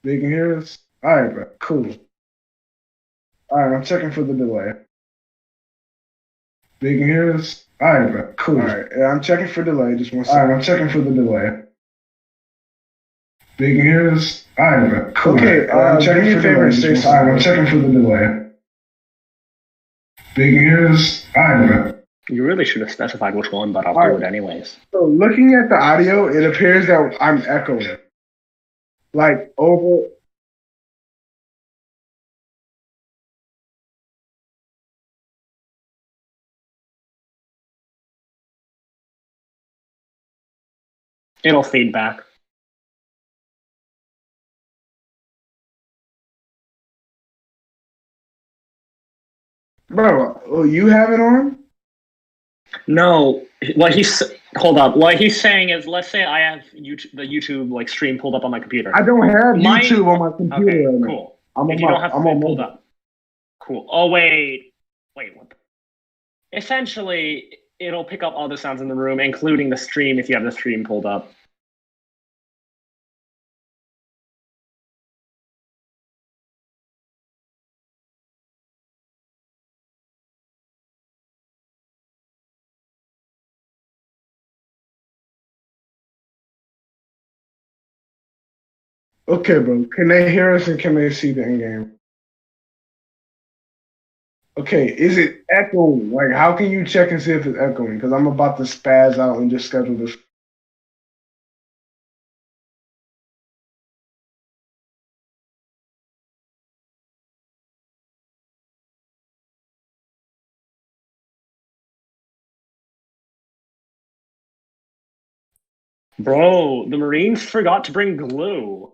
They can hear us? Alright, bro. Cool. Alright, I'm checking for the delay. They can hear us? Alright, bro. Cool. Alright, I'm checking for delay. Just one second. Alright, I'm checking for the delay. They can hear us? Alright, bro. Cool. Okay, I'm checking for delay. Alright, I'm checking for the delay. They can hear us? Alright, bro. You really should have specified which one, but I'll do it anyways. So looking at the audio, it appears that I'm echoing. Like over. It'll feedback. Bro, you have it on? No, hold up. What he's saying is, let's say I have the YouTube like stream pulled up on my computer. I don't have YouTube on my computer. Okay, right cool. I'm if you don't have it pulled up, cool. Oh wait, what? Essentially, it'll pick up all the sounds in the room, including the stream if you have the stream pulled up. Okay, bro. Can they hear us and can they see the end game? Okay, is it echoing? Like, how can you check and see if it's echoing? Because I'm about to spaz out and just schedule this. Bro, the Marines forgot to bring glue.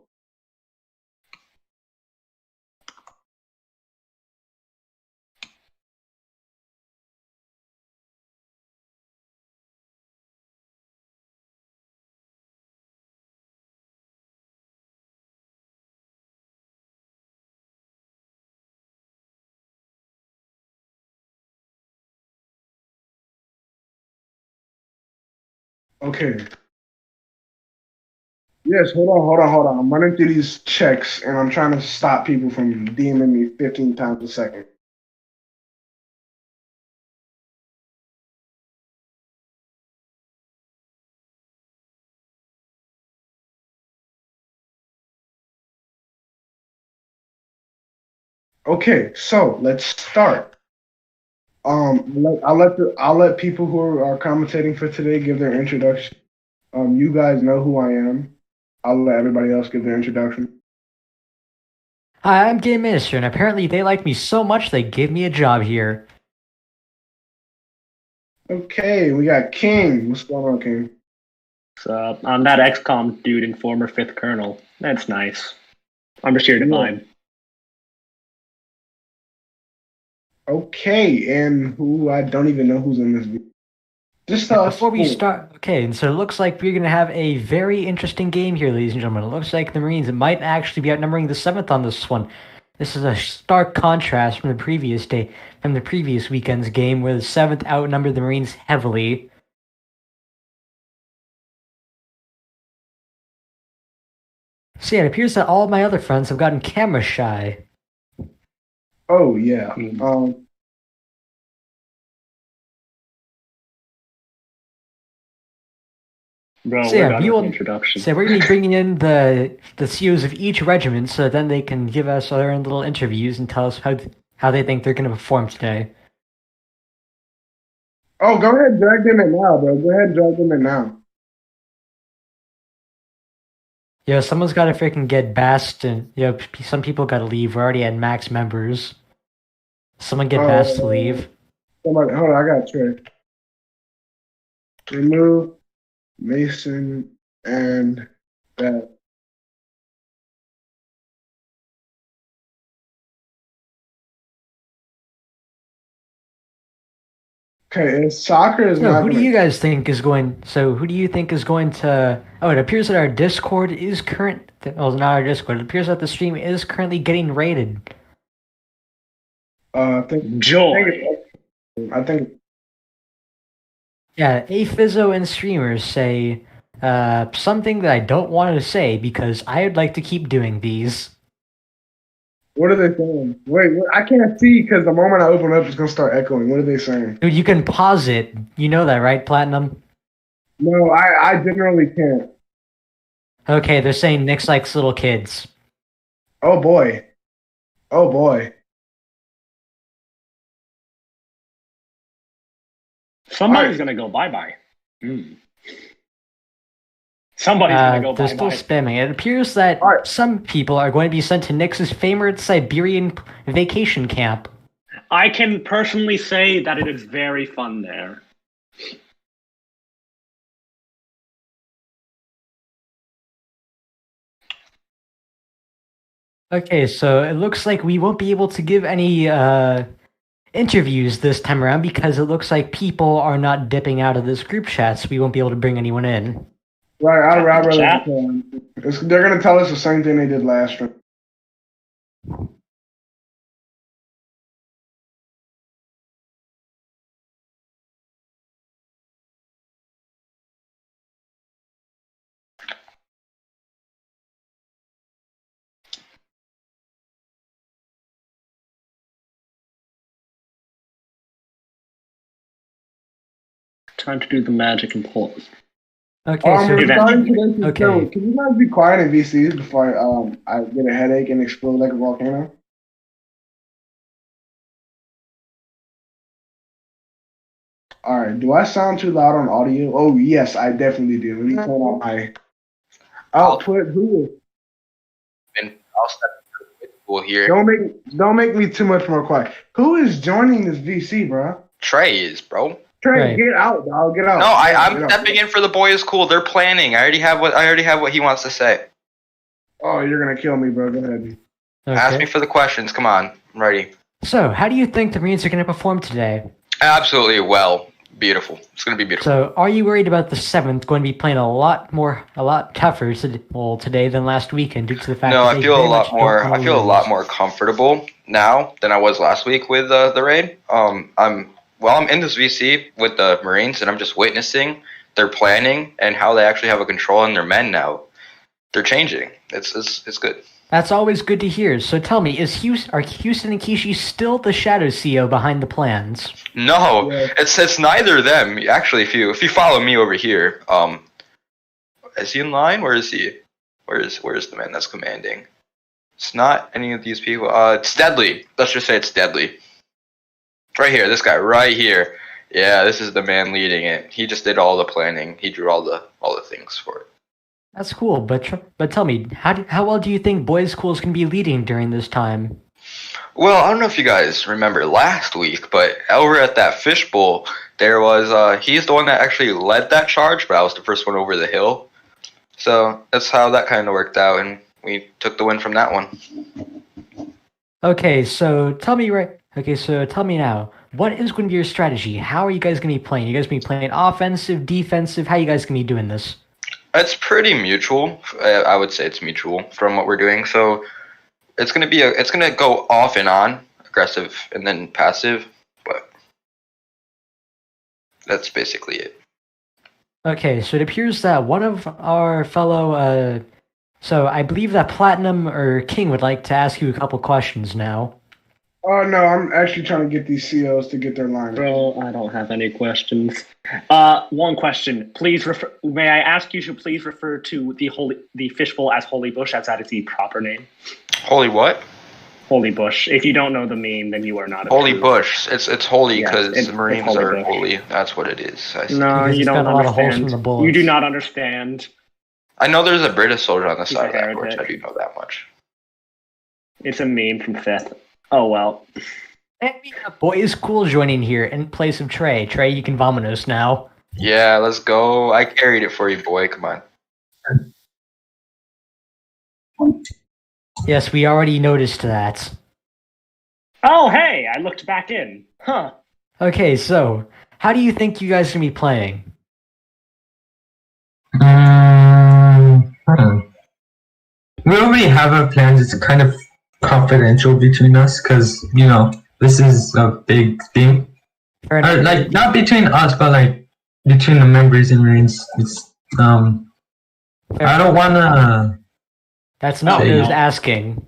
Okay. Yes, hold on. I'm running through these checks and I'm trying to stop people from DMing me 15 times a second. Okay, so let's start. I'll let people who are commentating for today give their introduction. You guys know who I am. I'll let everybody else give their introduction. Hi, I'm Game Minister, and apparently they like me so much they gave me a job here. Okay, we got King. What's going on, King? So I'm that XCOM dude and former 5th Colonel. That's nice. I'm just here to vibe. Okay, and who I don't even know who's in this video. Just before we start, okay, and so it looks like we're gonna have a very interesting game here, ladies and gentlemen. It looks like the Marines might actually be outnumbering the 7th on this one. This is a stark contrast from the previous weekend's game, where the 7th outnumbered the Marines heavily. So yeah, it appears that all of my other friends have gotten camera shy. Oh yeah. Bro, so yeah, introduction. So we're gonna be bringing in the CEOs of each regiment, so then they can give us their own little interviews and tell us how they think they're gonna perform today. Oh, go ahead and drag them in now, bro. Go ahead and drag them in now. Yeah, someone's got to freaking get bast, and some people got to leave. We're already at max members. Someone get bast to leave. Somebody, hold on, I got Trey. Remove Mason and that. Okay, and soccer is not. Who do you guys think is going? So who do you think is going to? Oh, it appears that our Discord is current. Well, not our Discord. It appears that the stream is currently getting rated. I think Joy. I think. Yeah, Aphizo and streamers say something that I don't want to say because I would like to keep doing these. What are they saying? Wait, I can't see because the moment I open up, it's gonna start echoing. What are they saying? Dude, you can pause it. You know that, right, Platinum? No, I generally can't. Okay, they're saying Nick's likes little kids. Oh boy. Oh boy. Somebody's gonna go bye-bye. Somebody's gonna go They're still bye-bye. spamming. It appears that Alright. some people are going to be sent to Nick's favorite Siberian vacation camp. I can personally say that it is very fun there. Okay, so it looks like we won't be able to give any interviews this time around because it looks like people are not dipping out of this group chat, so we won't be able to bring anyone in. Right, I'd rather Chat? they're gonna tell us the same thing they did last time. Time to do the magic and pull it. Okay, We're Event. starting today's Okay. show. Can you guys be quiet in VCs before I get a headache and explode like a volcano? All right. Do I sound too loud on audio? Oh yes, I definitely do. Let me turn on my output. Who? And I'll step into the pool here. Don't make me too much more quiet. Who is joining this VC, bro? Trey is, bro. Trey, Right. get out, dog. Get out. No, I'm Get out. stepping in for the boy is cool. They're planning. I already have what he wants to say. Oh, you're gonna kill me, bro. Go ahead. Ask Okay. me for the questions. Come on, I'm ready. So, how do you think the Marines are going to perform today? Absolutely well. Beautiful. It's gonna be beautiful. So, are you worried about the 7th going to be playing a lot tougher today than last weekend due to the fact No, that I they feel a very lot much more. don't wanna I feel a lose? lot more comfortable now than I was last week with the raid. I'm in this VC with the Marines, and I'm just witnessing their planning and how they actually have a control on their men now. They're changing. It's good. That's always good to hear. So tell me, are Houston and Kishi still the Shadow CO behind the plans? No, Yeah. it's neither of them. Actually, if you follow me over here, is he in line? Where is he? Where's the man that's commanding? It's not any of these people. It's Deadly. Let's just say it's Deadly. Right here, this guy right here. Yeah, this is the man leading it. He just did all the planning. He drew all the things for it. That's cool, but tell me, how well do you think boys' schools can be leading during this time? Well, I don't know if you guys remember last week, but over at that fishbowl, there was he's the one that actually led that charge, but I was the first one over the hill. So that's how that kind of worked out, and we took the win from that one. Okay, so tell me now, what is going to be your strategy? How are you guys going to be playing? You guys going to be playing offensive, defensive? How are you guys going to be doing this? It's pretty mutual. I would say it's mutual from what we're doing. So it's gonna go off and on, aggressive and then passive, but that's basically it. Okay, so it appears that one of our fellow, so I believe that Platinum or King would like to ask you a couple questions now. Oh no, I'm actually trying to get these COs to get their line. Bro, I don't have any questions. One question. Please refer. May I ask you to please refer to the fishbowl as Holy Bush, as that is the proper name. Holy what? Holy Bush. If you don't know the meme, then you are not a Holy true- Bush. It's holy Yes, because it's Marines Holy are Bush. holy. That's what it is. I see. No, Because you it's don't got a lot of holes understand. from the bullets. You do not understand. I know there's a British soldier on the He's side a of that torch. heretic. I do know that much. It's a meme from Fifth. Oh well. And we have Boys Cool joining here in place of Trey. Trey, you can vominos now. Yeah, let's go. I carried it for you, boy. Come on. Yes, we already noticed that. Oh hey, I looked back in. Huh. Okay, so how do you think you guys are gonna be playing? We already have our plans. It's kind of confidential between us because, this is a big thing. Fair enough. Like, not between us, but like between the members and Marines. It's, I don't wanna. That's not Say what I was no. asking.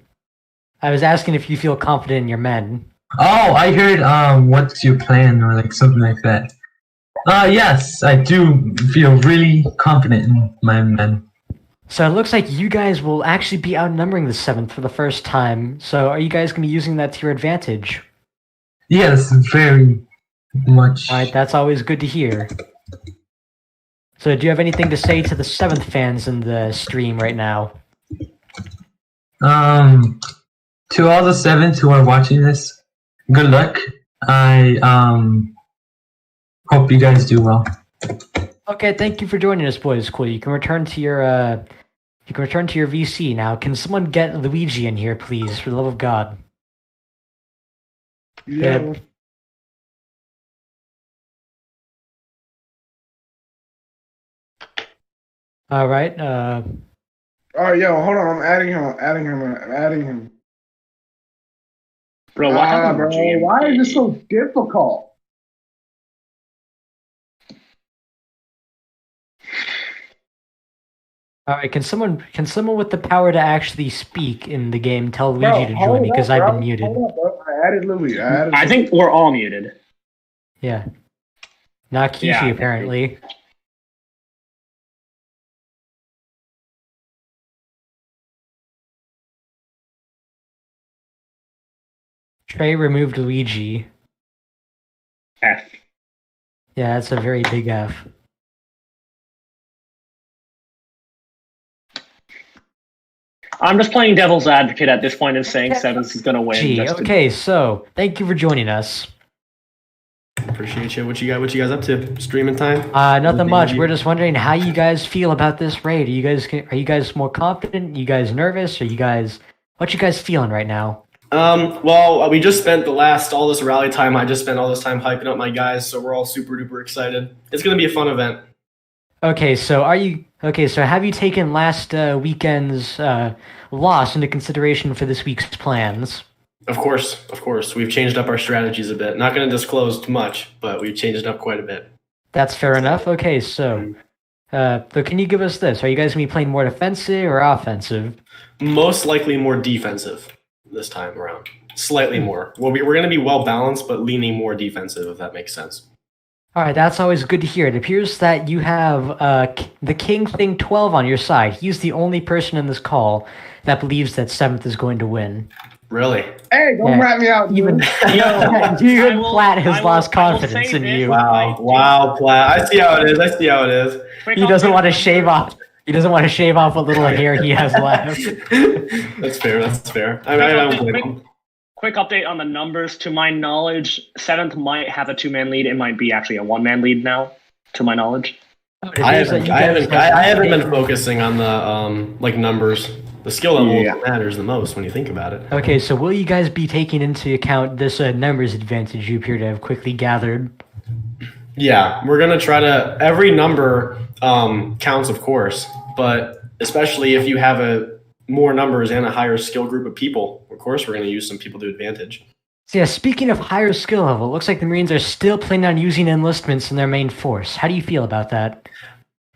I was asking if you feel confident in your men. Oh, I heard. What's your plan or like something like that? Yes, I do feel really confident in my men. So it looks like you guys will actually be outnumbering the 7th for the first time. So are you guys going to be using that to your advantage? Yes, very much. Alright, that's always good to hear. So do you have anything to say to the 7th fans in the stream right now? To all the sevens who are watching this, good luck. I hope you guys do well. Okay, thank you for joining us, boys. Cool. You can return to your VC now. Can someone get Luigi in here, please, for the love of God? Yeah. All right. All right, yo, hold on. I'm adding him. Bro, what happened Bro, to GM? why is this so difficult? All right. Can someone with the power to actually speak in the game tell Luigi Bro, to hold join me because up, I've bro. been muted? Hold up, bro. I added Louis. I think we're all muted. Yeah. Not Kishi, Yeah, I think apparently. Trey removed Luigi. F. Yeah, that's a very big F. I'm just playing devil's advocate at this point and saying Sevens is gonna win. Gee, just to- okay, so thank you for joining us. Appreciate you. What you guys up to? Streaming time? Nothing much. We're just wondering how you guys feel about this raid. Are you guys more confident? You guys nervous? What you guys feeling right now? Well, we just spent all this rally time. I just spent all this time hyping up my guys, so we're all super duper excited. It's gonna be a fun event. Okay, so have you taken last weekend's loss into consideration for this week's plans? Of course. We've changed up our strategies a bit. Not gonna disclose too much, but we've changed it up quite a bit. That's fair enough. Okay, so can you give us this? Are you guys gonna be playing more defensive or offensive? Most likely more defensive this time around. Slightly more. We're gonna be well balanced, but leaning more defensive, if that makes sense. All right, that's always good to hear. It appears that you have the King Thing 12 on your side. He's the only person in this call that believes that 7th is going to win. Really? Hey, don't rat me out, dude. Even Platt has lost confidence in you. Wow, Platt. I see how it is. He doesn't want to shave off. He doesn't want to shave off what little hair he has left. That's fair. I don't blame him. Quick update on the numbers. To my knowledge, 7th might have a 2-man lead. It might be actually a 1-man lead now, to my knowledge. I haven't been focusing on the numbers. The skill level matters the most when you think about it. Okay, so will you guys be taking into account this numbers advantage you appear to have quickly gathered? Yeah, we're gonna try to. Every number counts, of course, but especially if you have more numbers and a higher skill group of people, of course, we're gonna use some people to advantage. So yeah, speaking of higher skill level, it looks like the Marines are still planning on using enlistments in their main force. How do you feel about that?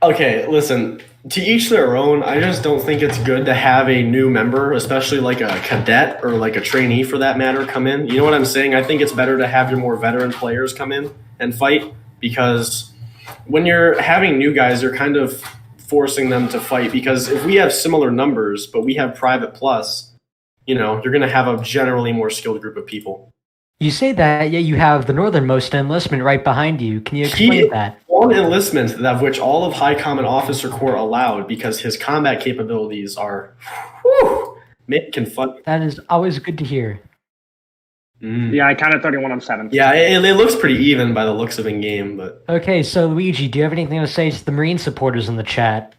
Okay, listen, to each their own. I just don't think it's good to have a new member, especially like a cadet or like a trainee for that matter, come in. You know what I'm saying? I think it's better to have your more veteran players come in and fight, because when you're having new guys, you're kind of forcing them to fight, because if we have similar numbers, but we have private plus, you're going to have a generally more skilled group of people. You say that, yet you have the northernmost enlistment right behind you. Can you explain that? One enlistment of which all of High Common Officer Corps allowed, because his combat capabilities are, making fun. That is always good to hear. Yeah, I counted 31 on 7th. Yeah, it looks pretty even by the looks of in-game, but... Okay, so Luigi, do you have anything to say to the Marine supporters in the chat?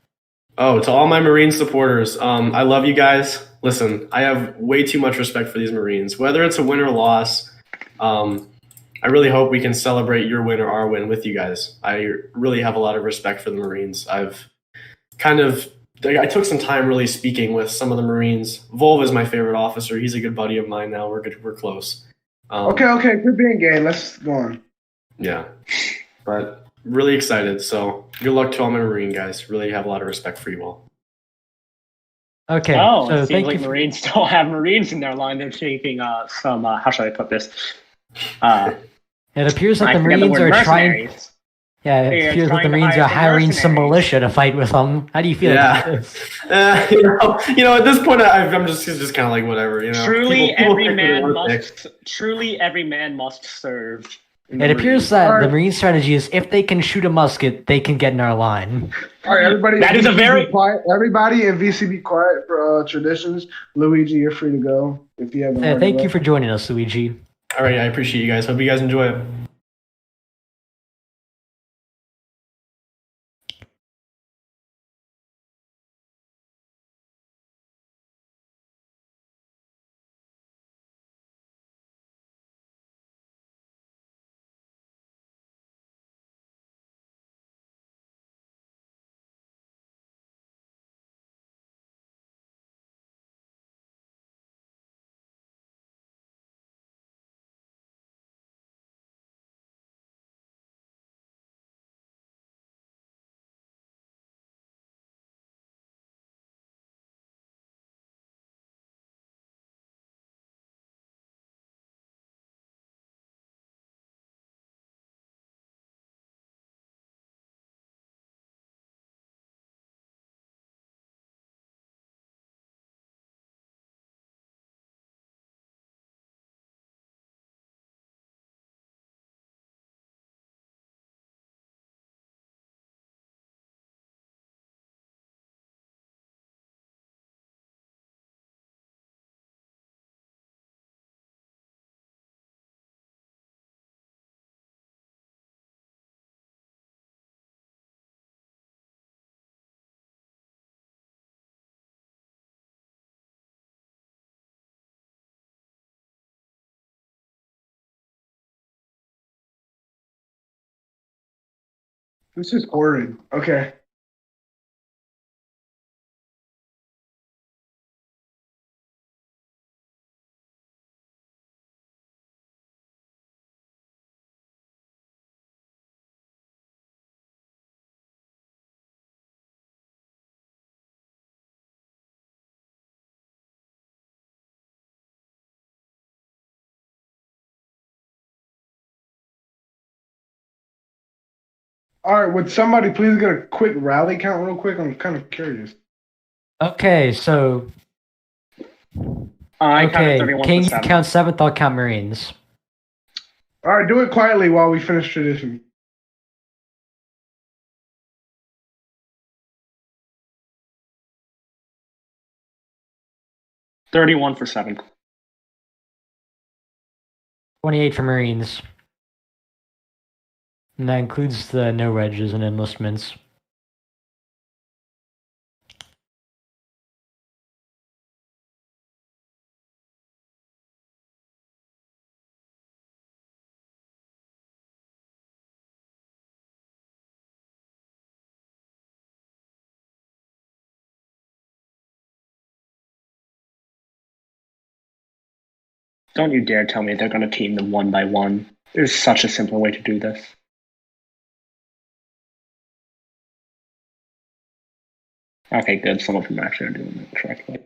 Oh, to all my Marine supporters, I love you guys. Listen, I have way too much respect for these Marines. Whether it's a win or loss, I really hope we can celebrate your win or our win with you guys. I really have a lot of respect for the Marines. I took some time really speaking with some of the Marines. Volv is my favorite officer. He's a good buddy of mine now. We're close. Okay, quit being gay. Let's go on. Yeah, but really excited. So good luck to all my Marine guys. Really have a lot of respect for you all. Okay, Oh, so it seems thank like you. Marines don't have Marines in their line. They're taking some. How should I put this? Uh, It appears that I the forget the Marines word are trying. mercenaries. Yeah, it They're appears that the trying to Marines hire are some hiring some mercenaries. militia to fight with them. How do you feel about Yeah. this? At this point, I'm just kind of like whatever. Truly, People every pick what they man wanna pick. must. Truly, every man must serve. in the It appears Marines. that the Alright. Marine strategy is if they can shoot a musket, they can get in our line. All right, everybody. That is a VC very- be quiet. Everybody in VC be quiet for traditions. Luigi, you're free to go if you haven't. Yeah, already thank you left. for joining us, Luigi. All right, I appreciate you guys. Hope you guys enjoy it. This is horrid. Okay. All right. Would somebody please get a quick rally count real quick? I'm kind of curious. Okay, so I counted okay, 31 can for you 7. count 7th? I'll count Marines. All right. Do it quietly while we finish tradition. $31 for 7. 28 for Marines. And that includes the no regs and enlistments. Don't you dare tell me they're going to team them 1 by 1. There's such a simpler way to do this. Okay, good. Some of them actually are doing it correctly.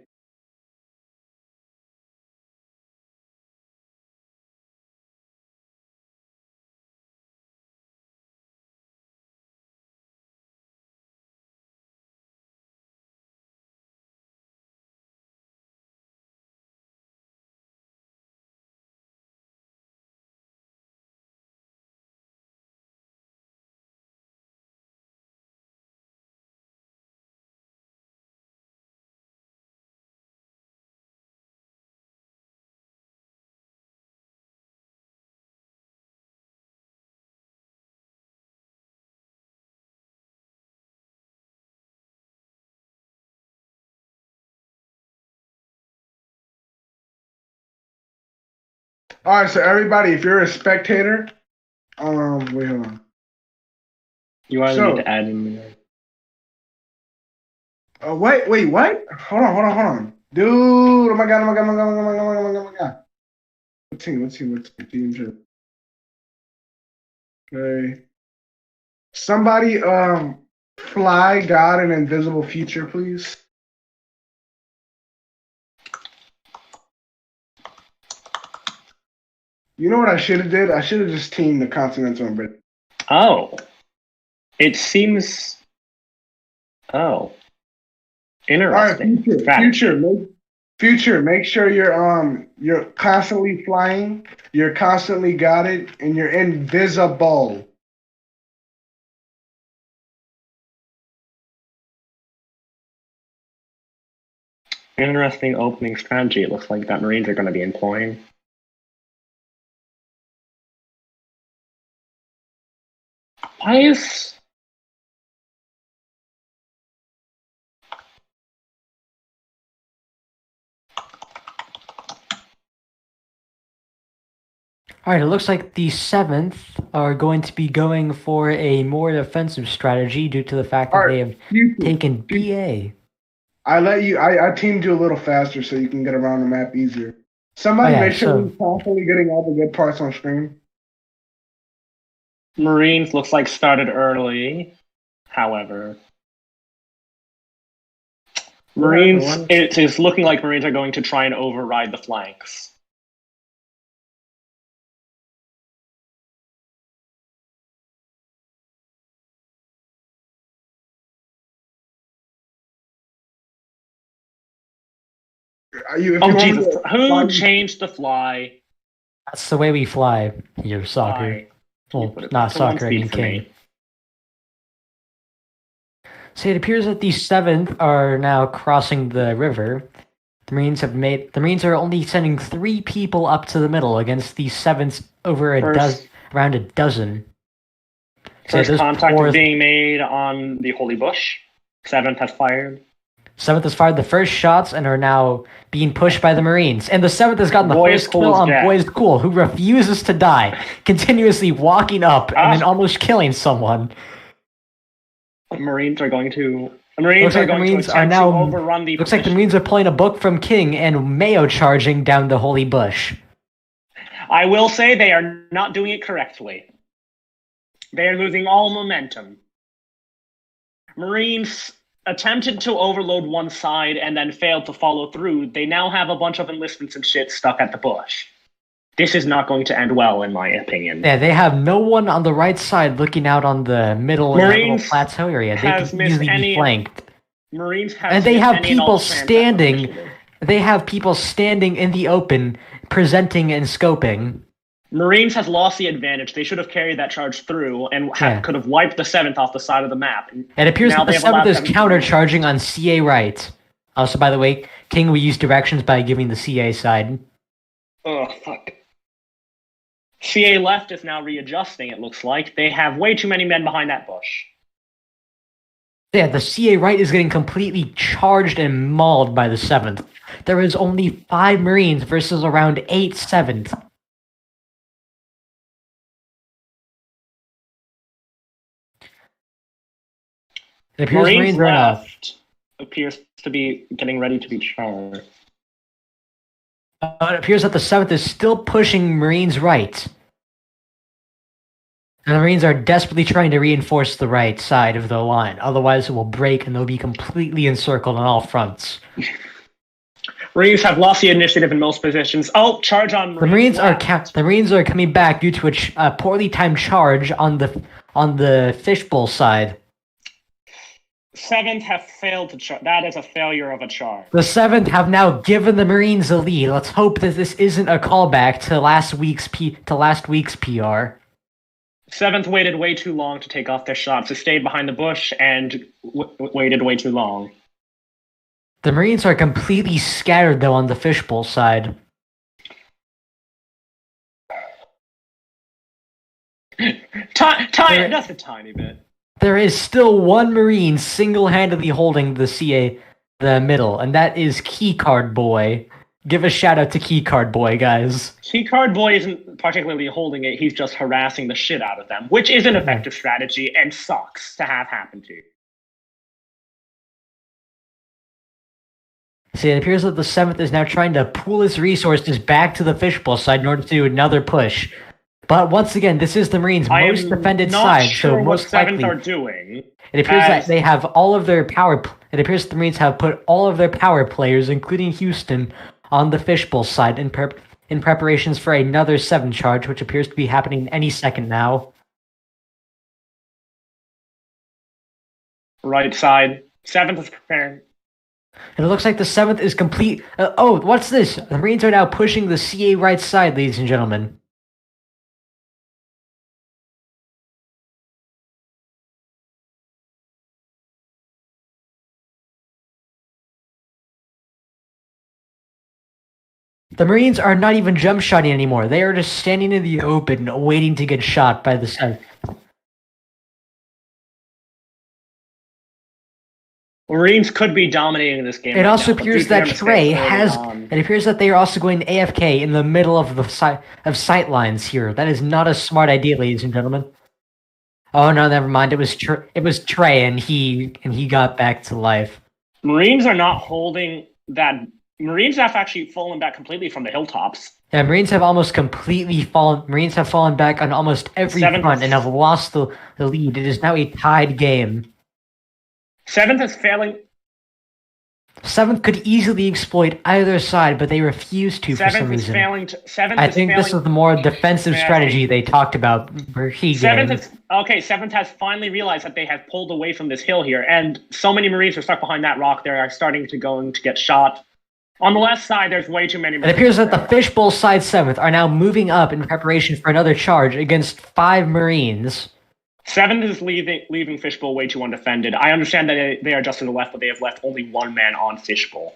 All right. So everybody, if you're a spectator, wait, hold on. You either So- need to add in. Wait, what? Hold on. Dude, oh my god. What team? Okay. Somebody, fly God an invisible future, please. You know what I should have did? I should have just teamed the Continental and British. Oh. It seems. Oh. Interesting. All right, future. Make sure you're constantly flying, you're constantly guarded, and you're invisible. Interesting opening strategy. It looks like that Marines are going to be employing. Why is. All right, it looks like the 7th are going to be going for a more defensive strategy due to the fact that they have taken BA. I teamed you a little faster so you can get around the map easier. Somebody make sure we're constantly getting all the good parts on screen. Marines looks like started early. However, it is looking like Marines are going to try and override the flanks. Jesus! Who changed the fly? That's the way we fly here, soccer. Well, not soccer, I mean king. So it appears that the 7th are now crossing the river. The Marines are only sending 3 people up to the middle against the 7th over around a dozen. First contact is being made on the Holy Bush. 7th has fired. 7th has fired the first shots and are now being pushed by the Marines. And the 7th has gotten the first kill on Boy is Cool, who refuses to die, continuously walking up and then almost killing someone. Marines are going to overrun the. Looks like the Marines are playing a book from King and Mayo charging down the Holy Bush. I will say they are not doing it correctly. They are losing all momentum. Marines attempted to overload one side and then failed to follow through. They now have a bunch of enlistments and shit stuck at the bush. This is not going to end well, in my opinion. Yeah, they have no one on the right side looking out on the middle plateau area. They can easily be flanked. Marines have and they have people standing. They have people standing in the open, presenting and scoping. Marines has lost the advantage. They should have carried that charge through and could have wiped the 7th off the side of the map. It appears that the 7th is countercharging on CA right. Also, by the way, King will use directions by giving the CA side. Oh, fuck. CA left is now readjusting, it looks like. They have way too many men behind that bush. Yeah, the CA right is getting completely charged and mauled by the 7th. There is only 5 Marines versus around 8 7th. It appears Marines left appears to be getting ready to be charged. It appears that the 7th is still pushing Marines right. And the Marines are desperately trying to reinforce the right side of the line. Otherwise, it will break and they'll be completely encircled on all fronts. Marines have lost the initiative in most positions. Oh, charge on Marines. The Marines are coming back due to a poorly timed charge on the fishbowl side. 7th have failed to charge. That is a failure of a charge. The 7th have now given the Marines a lead. Let's hope that this isn't a callback to last week's PR. 7th waited way too long to take off their shots. They stayed behind the bush and waited way too long. The Marines are completely scattered, though, on the fishbowl side. Just a tiny bit. There is still one Marine single-handedly holding the middle, and that is Keycard Boy. Give a shout out to Keycard Boy, guys. Keycard Boy isn't particularly holding it, he's just harassing the shit out of them, which is an effective strategy and sucks to have happen to you. See, it appears that the 7th is now trying to pool its resources back to the fishbowl side in order to do another push. But once again, this is the Marines' most defended side, so most likely are doing. It appears that they have all of their power. It appears the Marines have put all of their power players, including Houston, on the fishbowl side in preparations for another 7th charge, which appears to be happening any second now. Right side. 7th is preparing. And it looks like the 7th is complete. Oh, what's this? The Marines are now pushing the CA right side, ladies and gentlemen. The Marines are not even jump shotting anymore. They are just standing in the open, waiting to get shot by the 7th. Marines could be dominating this game. It also now, appears that Trey has. It appears that they are also going AFK in the middle of the sight lines here. That is not a smart idea, ladies and gentlemen. Oh no, never mind. It was Trey, and he got back to life. Marines are not holding that. Marines have actually fallen back completely from the hilltops. Yeah, Marines have almost completely fallen. Marines have fallen back on almost every front and have lost the lead. It is now a tied game. 7th is failing. 7th could easily exploit either side, but they refuse to for some reason. I think this is the more defensive strategy they talked about. Seventh has finally realized that they have pulled away from this hill here, and so many Marines are stuck behind that rock. They are starting to get shot. On the left side, there's way too many Marines. It appears that the Fishbowl side 7th are now moving up in preparation for another charge against 5 Marines. 7th is leaving Fishbowl way too undefended. I understand that they are just to the left, but they have left only 1 man on Fishbowl.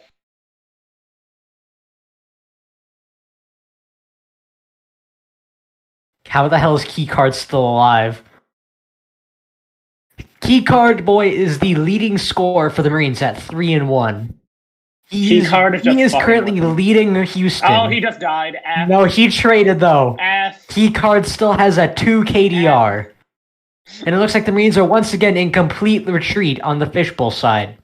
How the hell is Keycard still alive? Keycard Boy is the leading scorer for the Marines at 3-1. He is currently leading Houston. Oh, he just died. No, he traded though. Keycard still has a 2 KDR. And it looks like the Marines are once again in complete retreat on the Fishbowl side.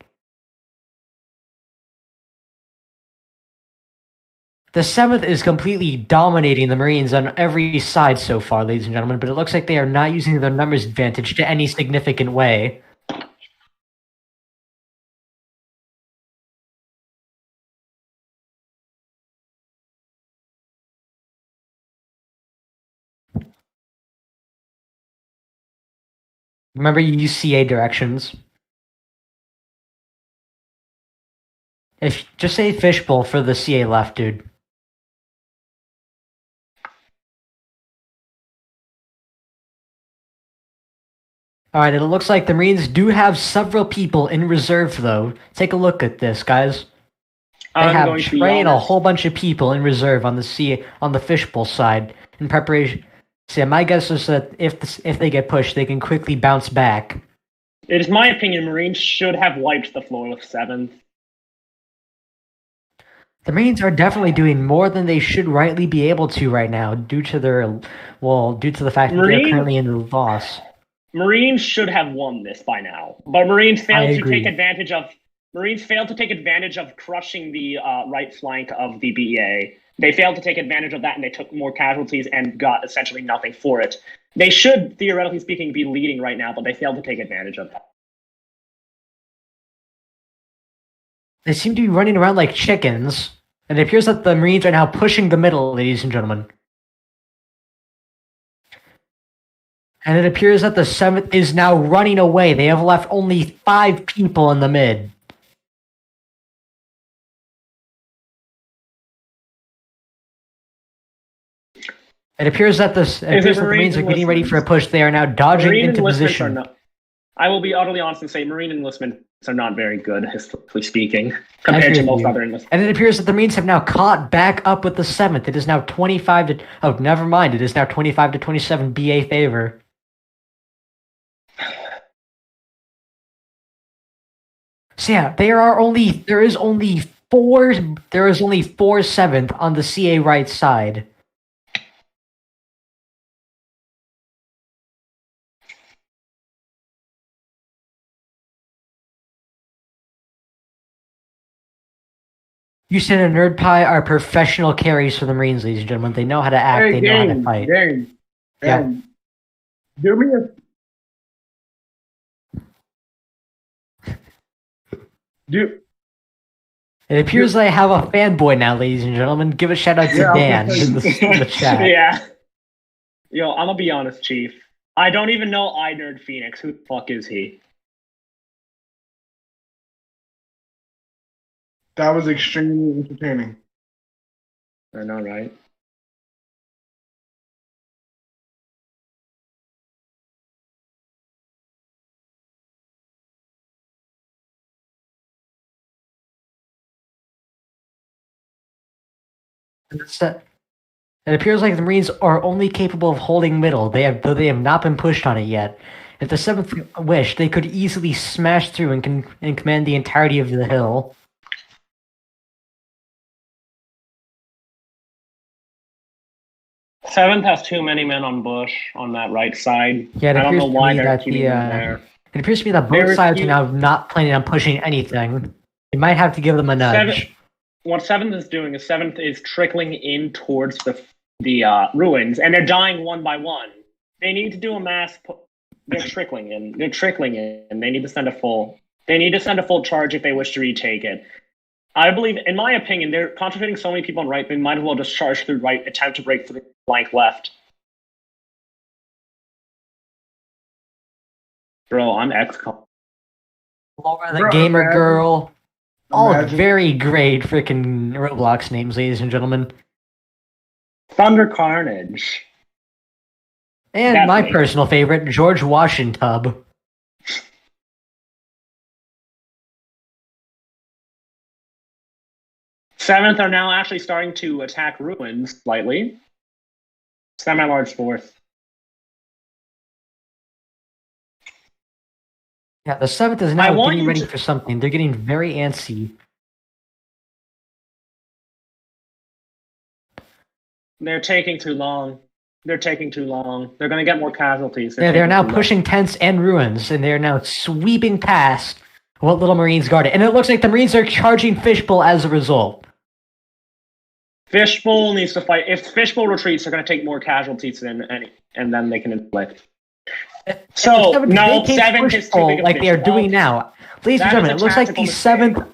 The 7th is completely dominating the Marines on every side so far, ladies and gentlemen, but it looks like they are not using their numbers advantage to any significant way. Remember, you use CA directions. Just say Fishbowl for the CA left, dude. Alright, it looks like the Marines do have several people in reserve, though. Take a look at this, guys. They have Trey and a whole bunch of people in reserve on the Fishbowl side in preparation. So yeah, my guess is that if they get pushed, they can quickly bounce back. It is my opinion Marines should have wiped the floor with 7th. The Marines are definitely doing more than they should rightly be able to right now, due to the fact that they're currently in the loss. Marines should have won this by now, but Marines failed to take advantage of. Marines failed to take advantage of crushing the right flank of the BEA. They failed to take advantage of that, and they took more casualties and got essentially nothing for it. They should, theoretically speaking, be leading right now, but they failed to take advantage of that. They seem to be running around like chickens, and it appears that the Marines are now pushing the middle, ladies and gentlemen. And it appears that the 7th is now running away. They have left only 5 people in the mid. It appears that the Marines are getting ready for a push. They are now dodging into position. I will be utterly honest and say Marine enlistments are not very good, historically speaking, compared to most other enlistments. And it appears that the Marines have now caught back up with the 7th. It is now 25 to... Oh, never mind. It is now 25 to 27 BA favor. So yeah, there is only 4 7th on the CA right side. Houston and Nerd Pie are professional carries for the Marines, ladies and gentlemen. They know how to act. They know how to fight. Yeah. Do me a... It appears I have a fanboy now, ladies and gentlemen. Give a shout out to Yeah, Dan in the chat. Yeah. Yo, I'm gonna be honest, Chief. I don't even know iNerd Phoenix. Who the fuck is he? That was extremely entertaining. I know, right? It appears like the Marines are only capable of holding middle. Though they have not been pushed on it yet. If the 7th wish, they could easily smash through and command the entirety of the hill. Seventh has too many men on Bush on that right side. Yeah, it I don't appears know to why me they're that keeping them there. It appears to me that They both sides are refuse- now not planning on pushing anything. You might have to give them a nudge. What Seventh is doing is Seventh is trickling in towards the ruins, and they're dying one by one. They need to do a mass. They're trickling in. They're trickling in. They need to send a full. They need to send a full charge if they wish to retake it. I believe, in my opinion, they're concentrating so many people on right. They might as well just charge through right, attempt to break through flank left. Bro, I'm XCOM. Laura the Bro, Gamer imagine- Girl. All Imagine- very great freaking Roblox names, ladies and gentlemen. Thunder Carnage. And my Definitely. personal favorite, George Washington. Seventh are now actually starting to attack ruins slightly. Semi-large force. Yeah, the 7th is I now want getting you ready to- for something. They're getting very antsy. They're taking too long. They're taking too long. They're going to get more casualties. Yeah, they're taking now too long. pushing tents and ruins, and they're now sweeping past what little Marines guarded. And it looks like the Marines are charging Fishbowl as a result. Fishbowl needs to fight. If Fishbowl retreats, they're going to take more casualties than any, and then they can inflict. So, The 7th no, vacates 7th is too Fishbowl big a like they are fish. doing now. Ladies and That is gentlemen, a it looks like tactical the mistake. 7th.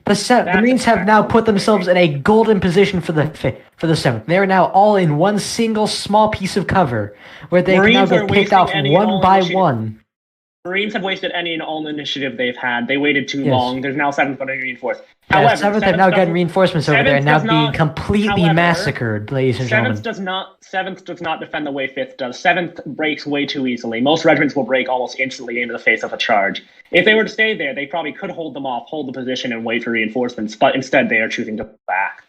The That's a Marines have now tactical put themselves in a golden position for the 7th. They are now all in one single small piece of cover, where they Marines can now are get picked wasting off any and one all by initiative. one. Marines have wasted any and all initiative they've had. They waited too Yes. long. There's now 7th going to reinforce. Yeah, However, 7th have now gotten doesn't- reinforcements over there and 7th now does being not- completely however, massacred, ladies and gentlemen. Seventh does not defend the way Fifth does. Seventh breaks way too easily. Most regiments will break almost instantly into the face of a charge. If they were to stay there, they probably could hold them off, hold the position, and wait for reinforcements. But instead, they are choosing to back.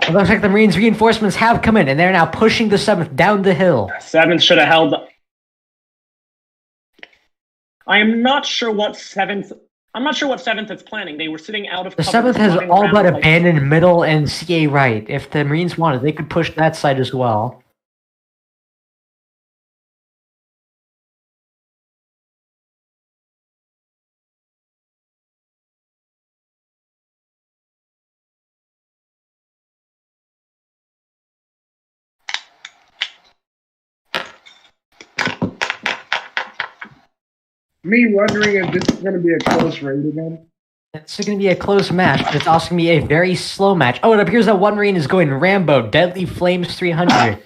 It looks like the Marines' reinforcements have come in, and they're now pushing the 7th down the hill. Seventh should have held. I am not sure what Seventh. I'm not sure what Seventh is planning. They were sitting out of The cover, 7th has running all around but like- abandoned middle and CA right. If the Marines wanted, they could push that side as well. Me wondering if this is going to be a close raid again. It's going to be a close match, but it's also going to be a very slow match. Oh, it appears that one Marine is going Rambo, Deadly Flames 300.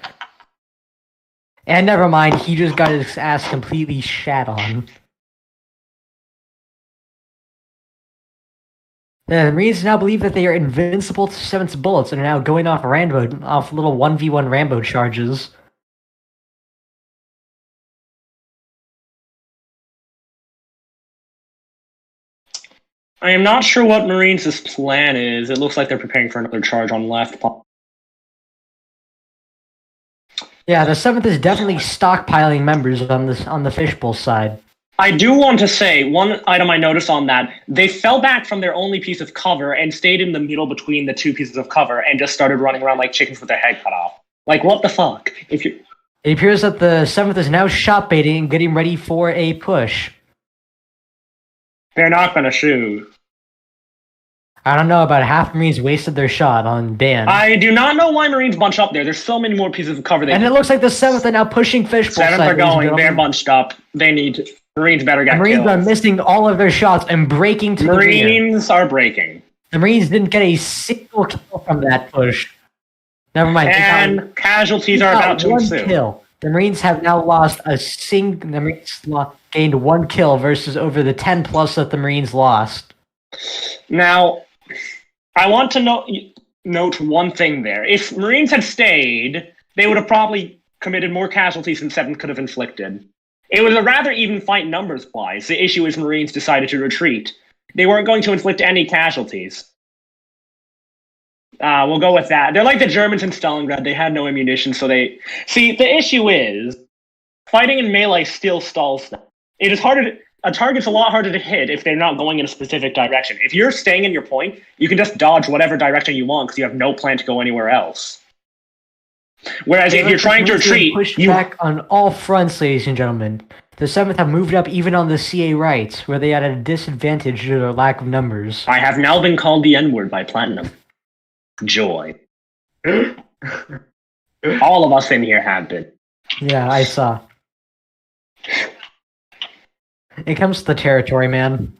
And never mind, he just got his ass completely shat on. The Marines now believe that they are invincible to 7's bullets and are now going off little 1v1 Rambo charges. I am not sure what Marines' plan is. It looks like they're preparing for another charge on left. Yeah, the 7th is definitely stockpiling members on the Fishbowl side. I do want to say one item I noticed on that: they fell back from their only piece of cover and stayed in the middle between the two pieces of cover and just started running around like chickens with their head cut off. Like, what the fuck? If you It appears that the 7th is now shot baiting and getting ready for a push. they're not going to shoot. I don't know, about half Marines wasted their shot on Dan. I do not know why Marines bunch up there. There's so many more pieces of cover. And it looks like the 7th are now pushing Fishbowl. 7th are going. They're bunched up. They need Marines better get Marines kills. are missing all of their shots and breaking to the rear. Marines are breaking. The Marines didn't get a single kill from that push. Never mind. And casualties are about to ensue. Kill. The Marines have now lost the Marines gained 1 kill versus over the 10 plus that the Marines lost. Now, I want to note one thing there. If Marines had stayed, they would have probably committed more casualties than 7 could have inflicted. It was a rather even fight numbers-wise. The issue is Marines decided to retreat. They weren't going to inflict any casualties. We'll go with that. They're like the Germans in Stalingrad. They had no ammunition, so they... See, the issue is, fighting in melee still stalls them. It is harder to... A target's a lot harder to hit if they're not going in a specific direction. If you're staying in your point, you can just dodge whatever direction you want because you have no plan to go anywhere else. Whereas if you're trying to retreat... Push back on all fronts, ladies and gentlemen. The 7th have moved up even on the CA right, where they had a disadvantage due to their lack of numbers. I have now been called the N-word by Platinum. Joy. All of us in here have been. Yeah, I saw. It comes to the territory, man.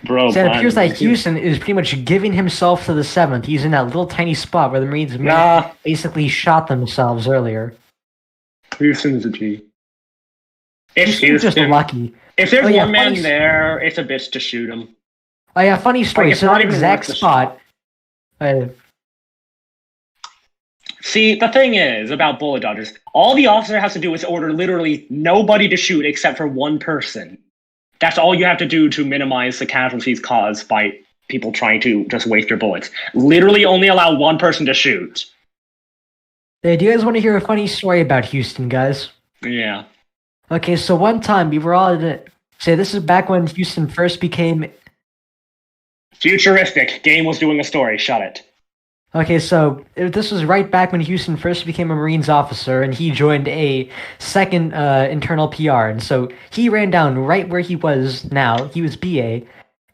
Bro, so it appears that Houston is pretty much giving himself to the 7th. He's in that little tiny spot where the Marines basically shot themselves earlier. Houston's a G. Houston's just lucky. If there's one man there, it's a bitch to shoot him. Oh yeah, funny story. So that exact spot... See, the thing is about bullet dodgers, all the officer has to do is order literally nobody to shoot except for one person. That's all you have to do to minimize the casualties caused by people trying to just waste your bullets. Literally only allow one person to shoot. Hey, do you guys want to hear a funny story about Houston, guys? Yeah. Okay, so one time we were all this is back when Houston first became... Futuristic. Game was doing a story. Shut it. Okay, so this was right back when Houston first became a Marines officer, and he joined a second internal PR. And so he ran down right where he was now. He was BA,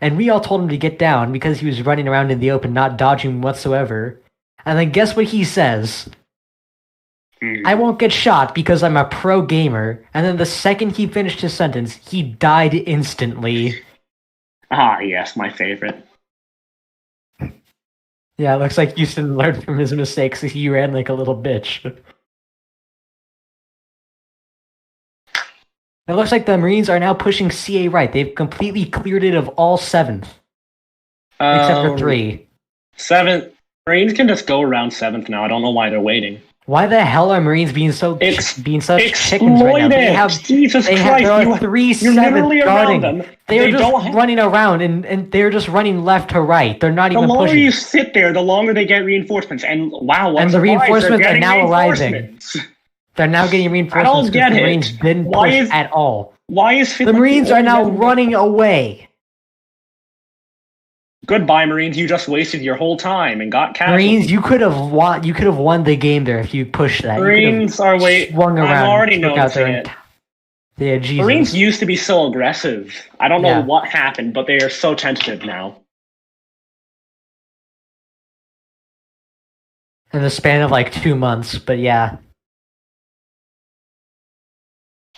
and we all told him to get down because he was running around in the open, not dodging whatsoever. And then guess what he says? I won't get shot because I'm a pro gamer. And then the second he finished his sentence, he died instantly. Ah, yes, my favorite. Yeah, it looks like Houston learned from his mistakes. He ran like a little bitch. It looks like the Marines are now pushing CA right. They've completely cleared it of all 7th. Except for 3. 7th. Marines can just go around 7th now. I don't know why they're waiting. Why the hell are Marines being such chickens right now? They have, Jesus Christ, there are 3 7th guarding them. They're just running around and they're just running left to right. They're not even pushing. The longer you sit there, the longer they get reinforcements. And wow, and the reinforcements are now arriving. They're now getting reinforcements. I don't get the it. Marines didn't push at all. Why is the Marines are now running away? Goodbye, Marines. You just wasted your whole time and got casualties. Marines, you could have won. You could have won the game there if you pushed that. Marines are swung around. I'm already noticing it. Yeah, Jesus. Marines used to be so aggressive. I don't know what happened, but they are so tentative now. In the span of like 2 months, but yeah.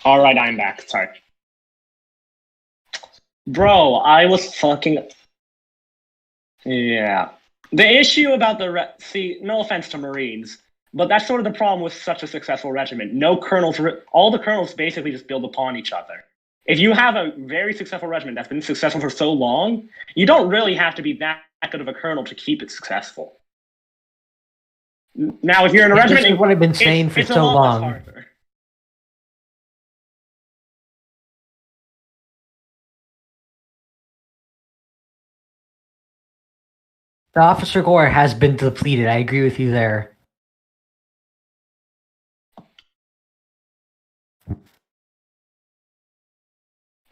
All right, I'm back. Sorry, bro. I was fucking. Yeah. The issue about see, no offense to Marines, but that's sort of the problem with such a successful regiment. No colonels, all the colonels basically just build upon each other. If you have a very successful regiment that's been successful for so long, you don't really have to be that good of a colonel to keep it successful. Now, if you're in a regiment... This is what I've been saying for so long. The officer corps has been depleted. I agree with you there.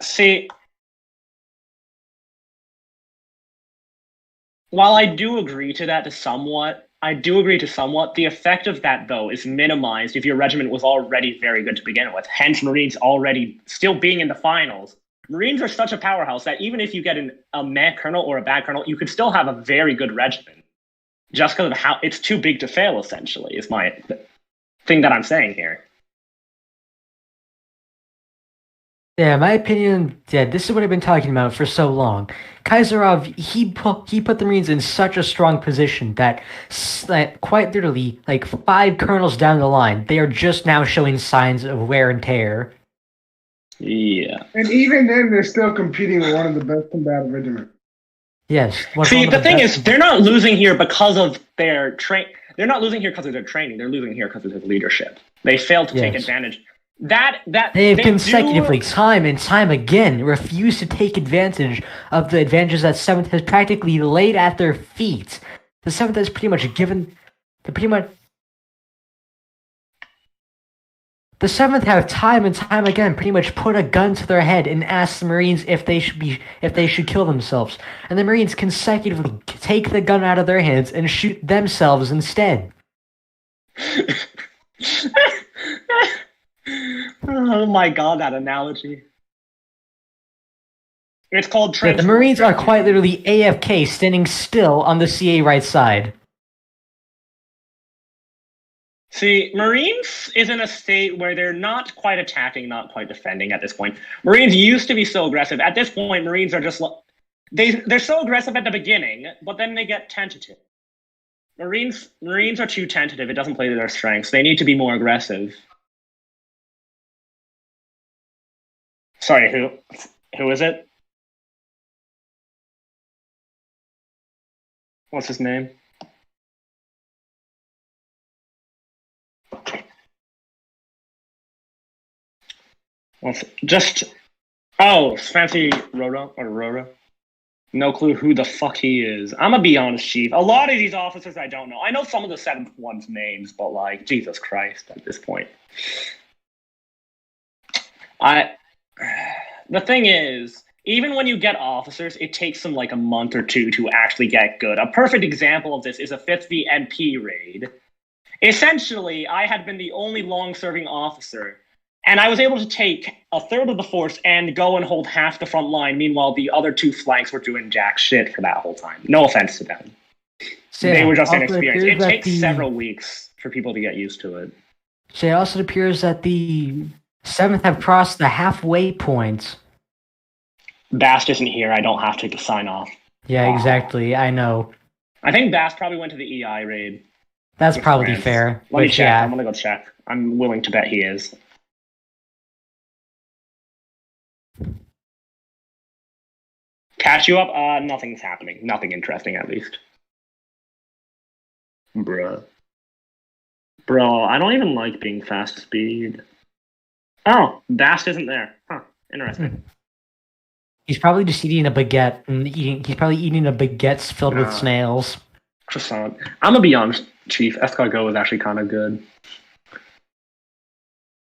See, while I do agree to that somewhat, I do agree to somewhat. The effect of that, though, is minimized if your regiment was already very good to begin with. Hence, Marines already still being in the finals. Marines are such a powerhouse that even if you get a meh colonel or a bad colonel, you could still have a very good regiment. Just because of how it's too big to fail, essentially, is my thing that I'm saying here. Yeah, in my opinion, yeah, this is what I've been talking about for so long. Kaiserov, he put the Marines in such a strong position that quite literally, like 5 colonels down the line, they are just now showing signs of wear and tear. Yeah. And even then, they're still competing with one of the best combative regiments. Yes. See, the thing is, they're not losing here because of their They're not losing here because of their training. They're losing here because of their leadership. They failed to take advantage. They have consecutively, time and time again, refused to take advantage of the advantages that 7th has practically laid at their feet. The 7th has pretty much The 7th have time and time again pretty much put a gun to their head and asked the Marines if they should kill themselves. And the Marines consecutively take the gun out of their hands and shoot themselves instead. Oh my god, that analogy. It's called trench. The Marines are quite literally AFK, standing still on the CA right side. See, Marines is in a state where they're not quite attacking, not quite defending at this point. Marines used to be so aggressive. At this point, Marines are just... They're so aggressive at the beginning, but then they get tentative. Marines are too tentative. It doesn't play to their strengths. They need to be more aggressive. Sorry, who is it? What's his name? Fancy Roro? No clue who the fuck he is. I'm gonna be honest, Chief. A lot of these officers I don't know. I know some of the 7th ones' names, but like, Jesus Christ, at this point. The thing is, even when you get officers, it takes them like a month or two to actually get good. A perfect example of this is a 5th VNP raid. Essentially, I had been the only long-serving officer, and I was able to take a third of the force and go and hold half the front line. Meanwhile, the other 2 flanks were doing jack shit for that whole time. No offense to them. So they were just inexperienced. It takes several weeks for people to get used to it. So it also appears that the 7th have crossed the halfway point. Bast isn't here. I don't have to sign off. Yeah, exactly. I know. I think Bast probably went to the EI raid. That's probably fair. Let me check. Yeah. I'm going to go check. I'm willing to bet he is. Catch you up? Nothing's happening. Nothing interesting, at least. Bro, I don't even like being fast speed. Oh, Bast isn't there. Huh, interesting. He's probably just eating a baguette he's probably eating a baguette filled with snails. Croissant. I'm gonna be honest, Chief. Escargot is actually kind of good.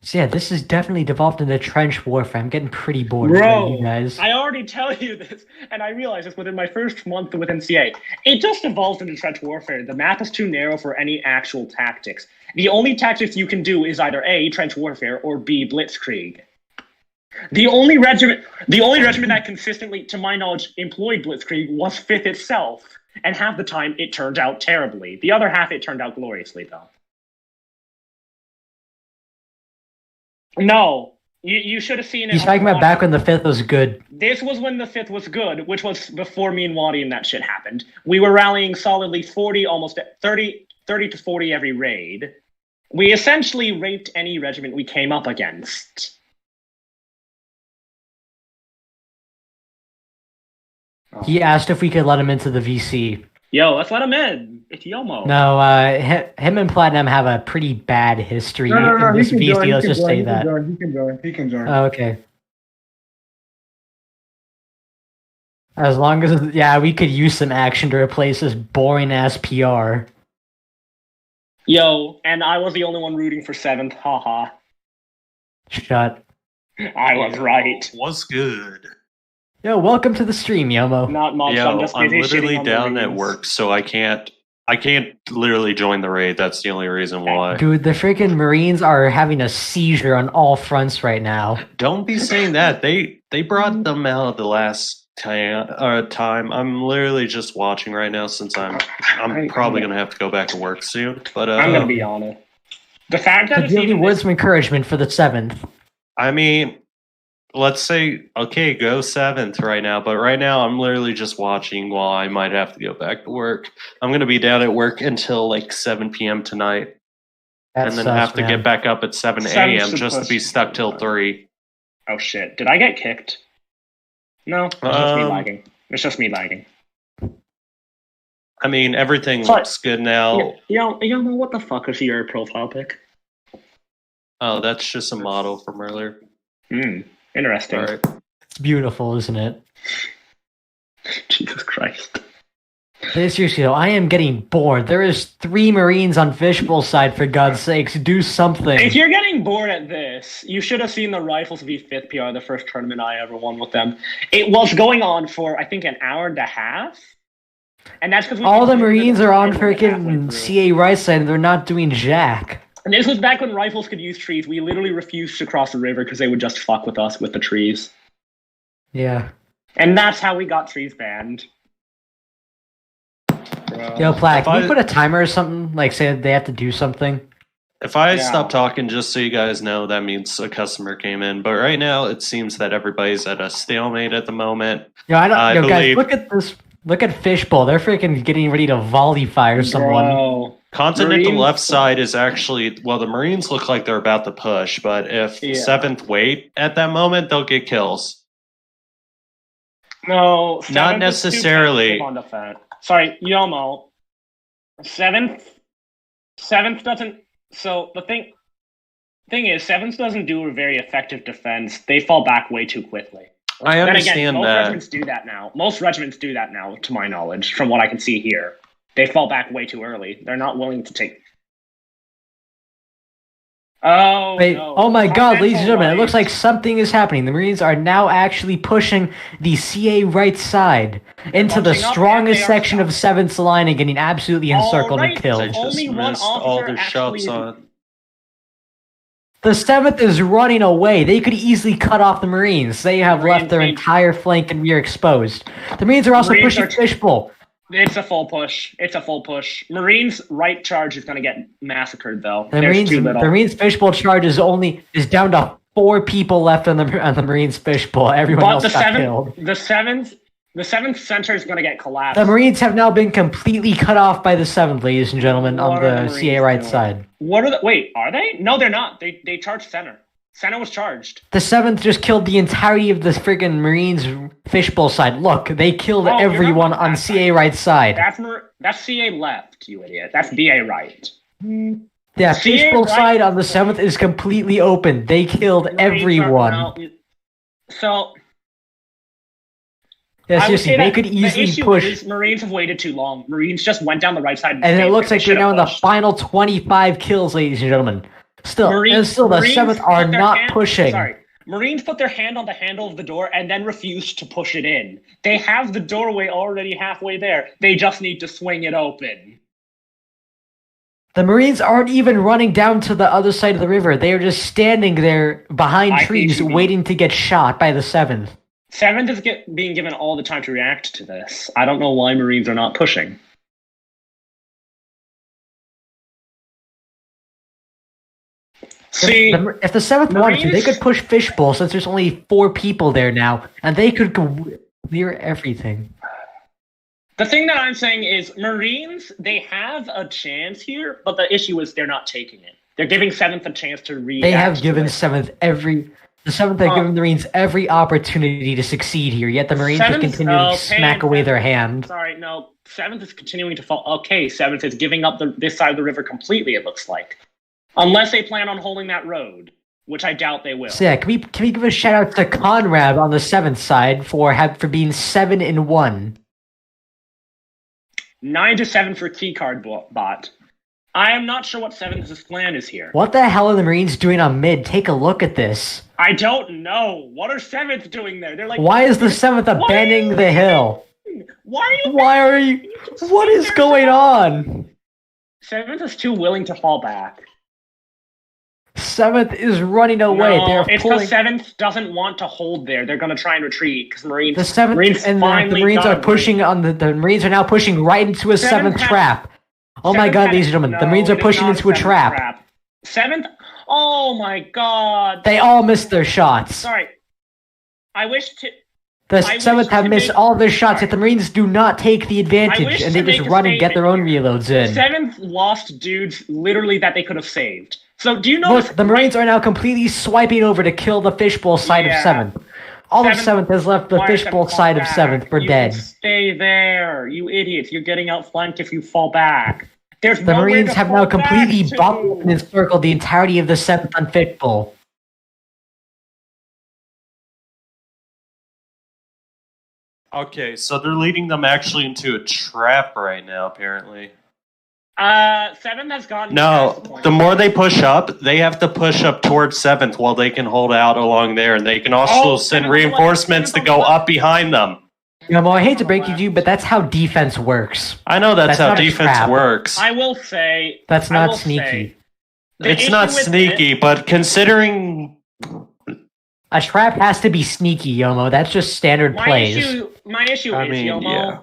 So yeah, this is definitely devolved into trench warfare. I'm getting pretty bored Bro, with you guys. I already tell you this, and I realized this within my first month with NCA. It just evolved into trench warfare. The map is too narrow for any actual tactics. The only tactics you can do is either A, trench warfare, or B, blitzkrieg. The only regiment that consistently, to my knowledge, employed blitzkrieg was 5th itself, and half the time it turned out terribly. The other half it turned out gloriously, though. No, you should have seen it. He's talking about back when the 5th was good. This was when the 5th was good, which was before me and Waddy and that shit happened. We were rallying solidly 40, almost 30 to 40 every raid. We essentially raped any regiment we came up against. He asked if we could let him into the VC. Yo, let's let him in. It's Yomo. No, him and Platinum have a pretty bad history No, in this VC. Let's just say that. He can join. Oh, okay. As long as, we could use some action to replace this boring-ass PR. Yo, and I was the only one rooting for 7th. Haha. Shut. I was right. Was good. Yo, welcome to the stream, Yomo. Not much. Yo, I'm just I'm busy literally shitting on down the at Marines. work, so I can't I can't literally join the raid. That's the only reason why. Dude, the freaking Marines are having a seizure on all fronts right now. Don't be saying that. They brought them out the last time. I'm literally just watching right now since I'm probably gonna have to go back to work soon. But I'm gonna be honest. The fact that But do you have any words of encouragement for the 7th? I mean, let's say, okay, go 7th right now. But right now, I'm literally just watching while I might have to go back to work. I'm going to be down at work until like 7 p.m. tonight. That and then sucks, have to man. get back up at 7 a.m. just to be stuck till 3. Oh shit. Did I get kicked? No, it's just me lagging. It's just me lagging. I mean, everything Sorry. looks good now. You know what the fuck is your profile pic? Oh, that's just a model from earlier. Interesting. All right. It's beautiful, isn't it? Jesus Christ. Seriously though, I am getting bored. There is 3 Marines on Fishbowl side, for God's sakes. Do something. If you're getting bored at this, you should have seen the Rifles v 5th PR, the first tournament I ever won with them. It was going on for, I think, an hour and a half. And that's because all the Marines are on freaking CA right side and they're not doing jack. And this was back when Rifles could use trees. We literally refused to cross the river because they would just fuck with us with the trees. Yeah. And that's how we got trees banned. Bro. Yo, Plaque, can you put a timer or something? Like, say they have to do something? If I stop talking, just so you guys know, that means a customer came in. But right now, it seems that everybody's at a stalemate at the moment. Yo, I believe... guys, look at this. Look at Fishbowl. They're freaking getting ready to volley fire someone. Bro. Continental left side is actually, well, the Marines look like they're about to push, but if 7th wait at that moment, they'll get kills. No, not necessarily. On the fence. Sorry, Yomo. 7th doesn't. So the thing is, 7th doesn't do a very effective defense. They fall back way too quickly. I understand most that. Regiments do that now. Most regiments do that now, to my knowledge, from what I can see here. They fall back way too early. They're not willing to take. Oh, wait, no. Oh my God, ladies and gentlemen, it looks like something is happening. The Marines are now actually pushing the CA right side into the strongest section of 7th line and getting absolutely encircled and killed. I just missed all their shots on. The 7th is running away. They could easily cut off the Marines. They have left their entire flank and rear exposed. The Marines are also pushing Fishbowl. It's a full push. Marines' right charge is going to get massacred, though. The Marines' Fishbowl charge is down to 4 people left on the Marines' Fishbowl. Everyone else got killed. The 7th center is going to get collapsed. The Marines have now been completely cut off by the 7th, ladies and gentlemen, on the CA right side. Wait, are they? No, they're not. They charged center. Center was charged. The 7th just killed the entirety of the friggin' Marines' Fishbowl side. Look, they killed everyone on CA right side. That's CA left, you idiot. That's BA right. Yeah, Fishbowl side on the 7th is completely open. They killed everyone. Yeah, seriously, they could easily push. Marines have waited too long. Marines just went down the right side. And it looks like they're now in the final 25 kills, ladies and gentlemen. Still, the 7th are not pushing. Sorry. Marines put their hand on the handle of the door and then refused to push it in. They have the doorway already halfway there. They just need to swing it open. The Marines aren't even running down to the other side of the river. They are just standing there behind trees waiting to get shot by the 7th. 7th is being given all the time to react to this. I don't know why Marines are not pushing. See, if the 7th wanted to, they could push Fishbowl since there's only 4 people there now, and they could clear everything. The thing that I'm saying is Marines, they have a chance here, but the issue is they're not taking it. They're giving 7th a chance to react. They have given 7th the 7th have given the Marines every opportunity to succeed here, yet the Marines just continue to smack away their hand. Sorry, no. 7th is continuing to fall. Okay, 7th is giving up this side of the river completely, it looks like. Unless they plan on holding that road, which I doubt they will. So yeah, can we give a shout out to Conrad on the 7th side for being 7-1. 9-7 for keycard bot. I am not sure what 7th's plan is here. What the hell are the Marines doing on mid? Take a look at this. I don't know. What are 7th doing there? They're like, why is the 7th abandoning the hill? doing? Why are you? Why are you? What is going on? 7th is too willing to fall back. 7th is running away. No, They're it's pulling. because 7th doesn't want to hold there. They're going to try and retreat because Marines. The 7th Marines and the Marines are pushing on the Marines are now pushing right into a 7th trap. Oh my God, ladies and gentlemen, the Marines are pushing into a trap. 7th. Oh my God. They all missed their shots. Sorry. I wish to. The 7th have missed all their shots, yet the Marines do not take the advantage, and they just run and get their own reloads in. 7th lost dudes literally that they could have saved. So do you know? Look, the Marines are now completely swiping over to kill the fishbowl side of 7th. All of 7th has left the fishbowl side of 7th for dead. Stay there, you idiots. You're getting outflanked if you fall back. There's the Marines have now completely bottled and encircled the entirety of the 7th on fishbowl. Okay, so they're leading them actually into a trap right now, apparently. 7th has gotten. No, the more they push up, they have to push up towards 7th while they can hold out along there, and they can also send reinforcements to go up behind them. Yeah, well, I hate to break it to you, but that's how defense works. I know that's how defense works. I will say that's not sneaky. It's not sneaky, but considering a trap has to be sneaky, Yomo. That's just standard plays. My issue is, Yomo. Yeah.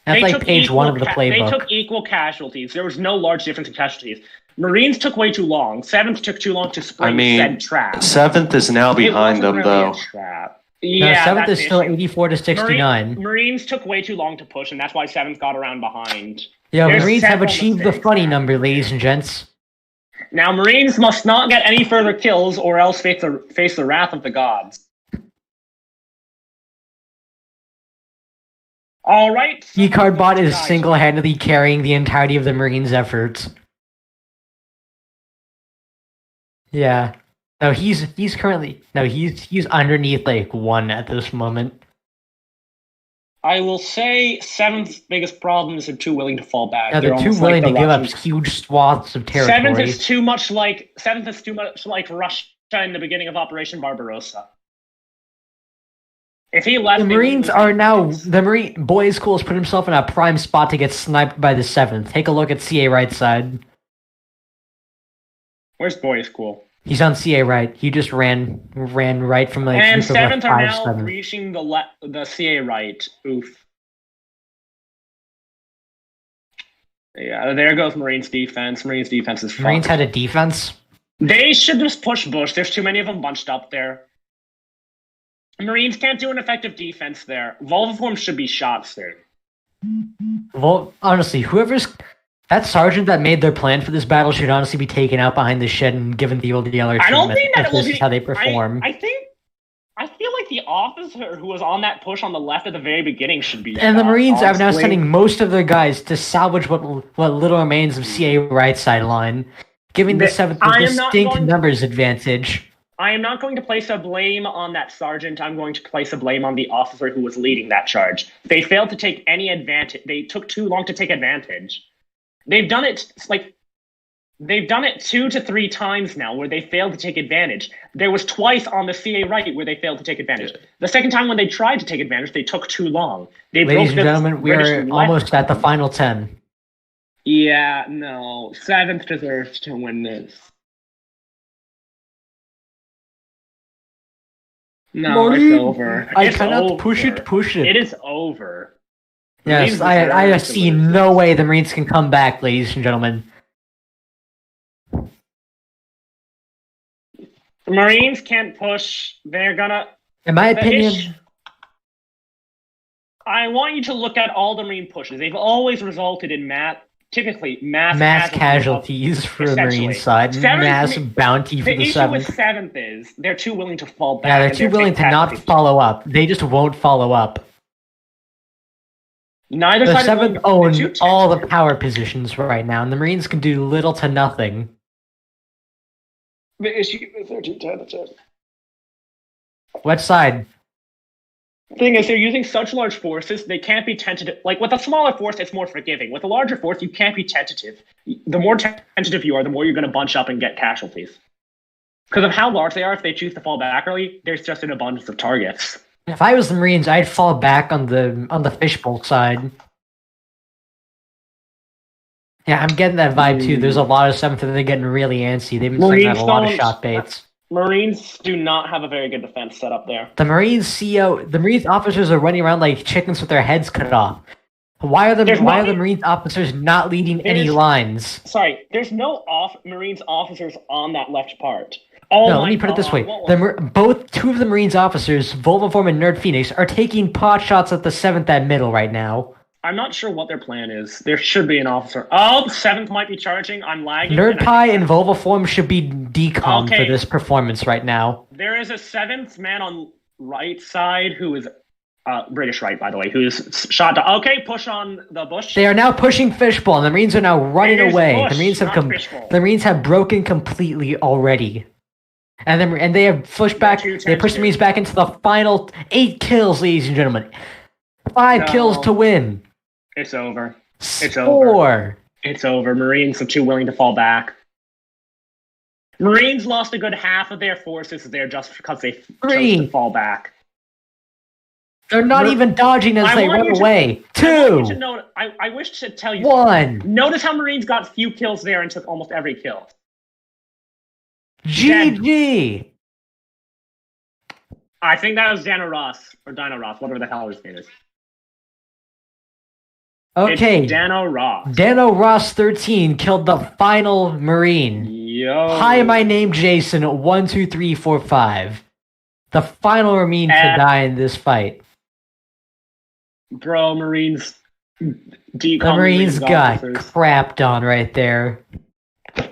That's like page 1 of the playbook. They took equal casualties. There was no large difference in casualties. Marines took way too long. 7th took too long to spring said trap. 7th is now behind them, though. Yeah, no, 7th is still 84 to 69. Marines took way too long to push, and that's why 7th got around behind. Yeah, Marines have achieved the funny number, ladies and gents. Now, Marines must not get any further kills, or else face the wrath of the gods. All right. Cardbot is single-handedly carrying the entirety of the Marines' efforts. Yeah. No, he's currently he's underneath like 1 at this moment. I will say 7th's biggest problem is they're too willing to fall back. Yeah, they're too willing to give up huge swaths of territory. 7th is too much like Russia in the beginning of Operation Barbarossa. If he left, the Marines are now the Marine Boys School has put himself in a prime spot to get sniped by the 7th. Take a look at CA right side. Where's Boys School? He's on CA right. He just ran right from like. And 7th are now reaching the CA right. Oof. Yeah, there goes Marines defense. Marines defense is fucked. Marines had a defense. They should just push Bush. There's too many of them bunched up there. Marines can't do an effective defense there. Volviform should be shot soon. Well, honestly, that sergeant that made their plan for this battle should honestly be taken out behind the shed and given the old yellow treatment. I don't think that this is how they perform. I feel like the officer who was on that push on the left at the very beginning should be. And shot, the Marines honestly. are now sending most of their guys to salvage what little remains of CA right side line, giving the 7th a distinct numbers advantage. I am not going to place a blame on that sergeant. I'm going to place a blame on the officer who was leading that charge. They failed to take any advantage. They took too long to take advantage. They've done it 2 to 3 times now where they failed to take advantage. There was twice on the CA right where they failed to take advantage. Yeah. The second time when they tried to take advantage, they took too long. Ladies and gentlemen, we are almost at the final 10. Yeah, no. 7th deserves to win this. No, it's over. I cannot push it. It is over. Yes, I see no way the Marines can come back, ladies and gentlemen. The Marines can't push. They're gonna... In my opinion... I want you to look at all the Marine pushes. They've always resulted in typically mass casualties for the Marine side, mass bounty for the 7th. The issue with 7th is they're too willing to fall back. Yeah, they're too willing to not follow up. They just won't follow up. Neither the side 7th own all the power positions right now, and the Marines can do little to nothing. The issue is they're too tentative. What side? Thing is, they're using such large forces, they can't be tentative. Like, with a smaller force, it's more forgiving. With a larger force, you can't be tentative. The more tentative you are, the more you're going to bunch up and get casualties. Because of how large they are, if they choose to fall back early, there's just an abundance of targets. If I was the Marines, I'd fall back on the fishbowl side. Yeah, I'm getting that vibe too. There's a lot of 7th that they're getting really antsy. They've been sending out a lot of shot baits. Marines do not have a very good defense set up there. The Marines the Marines officers are running around like chickens with their heads cut off. Why are the Marines officers not leading any lines? Sorry, there's no Marines officers on that left part. Oh no, let me put it this way: two of the Marines officers, Volvaform and Nerd Phoenix, are taking pot shots at the 7th at middle right now. I'm not sure what their plan is. There should be an officer. Oh, the 7th might be charging. I'm lagging. Nerd Pie and Volvaform should be decom for this performance right now. There is a 7th man on right side who is British right, by the way, who is shot to. Okay, push on the bush. They are now pushing fishbowl, and the Marines are now running away. Bush, the Marines have broken completely already. And they have pushed back. They pushed the Marines back into the final 8 kills, ladies and gentlemen. 5 kills to win. It's over. It's over. It's over. Marines are too willing to fall back. Marines lost a good half of their forces there just because they chose to fall back. They're not even dodging as they run away. 2. I wish to tell you. 1. Notice how Marines got few kills there and took almost every kill. GG. I think that was Dino Ross, whatever the hell his name is. Okay. It's Dano Ross. Dano Ross 13 killed the final Marine. Yo. Hi, my name Jason 12345. The final Marine to die in this fight. Bro, Marines. The Marines got crapped on right there.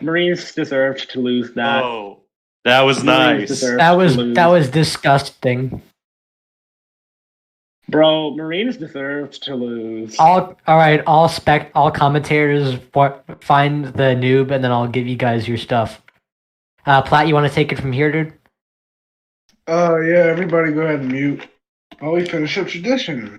Marines deserved to lose that. Oh, that was nice. That was disgusting. Bro, Marines deserved to lose. All commentators find the noob, and then I'll give you guys your stuff. Platt, you want to take it from here, dude? Yeah, everybody go ahead and mute. We finish up tradition.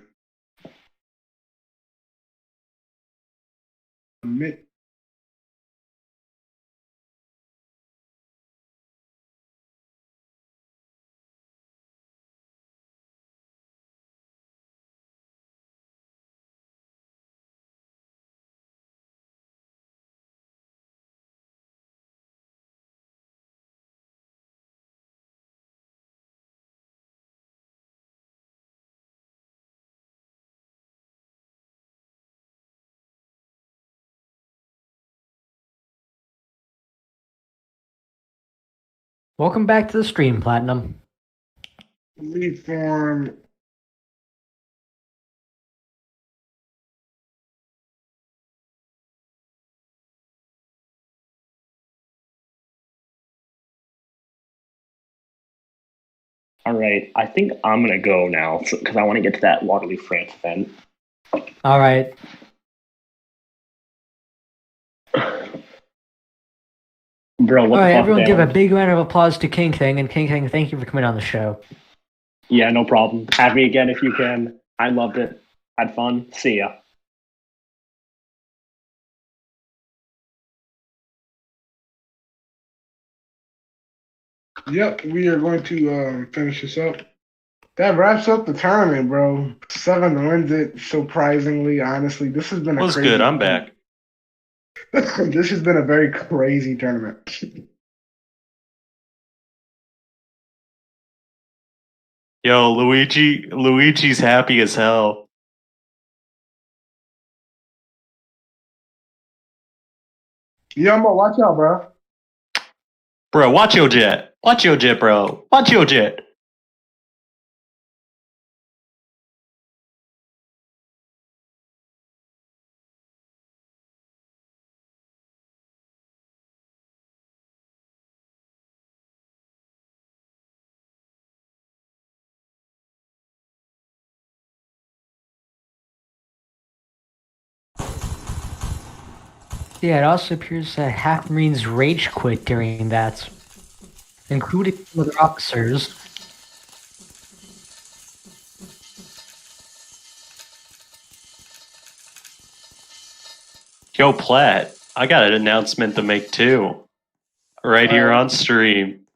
Welcome back to the stream, Platinum. Reform. All right, I think I'm gonna go now because I want to get to that Waterloo, France event. All right. Bro, what All the right, fuck, everyone man? give a big round of applause to King Tang, and King Tang, thank you for coming on the show. Yeah, no problem. Have me again if you can. I loved it. Had fun. See ya. Yep, we are going to finish this up. That wraps up the tournament, bro. 7 wins it, surprisingly, honestly. This has been a crazy good. I'm back. This has been a very crazy tournament. Yo, Luigi's happy as hell. Yumbo, watch out, bro. Bro, watch your jet. Watch your jet, bro. Watch your jet. Yeah, it also appears that half Marines rage quit during that, including some other officers. Yo, Platt, I got an announcement to make too. Right here on stream.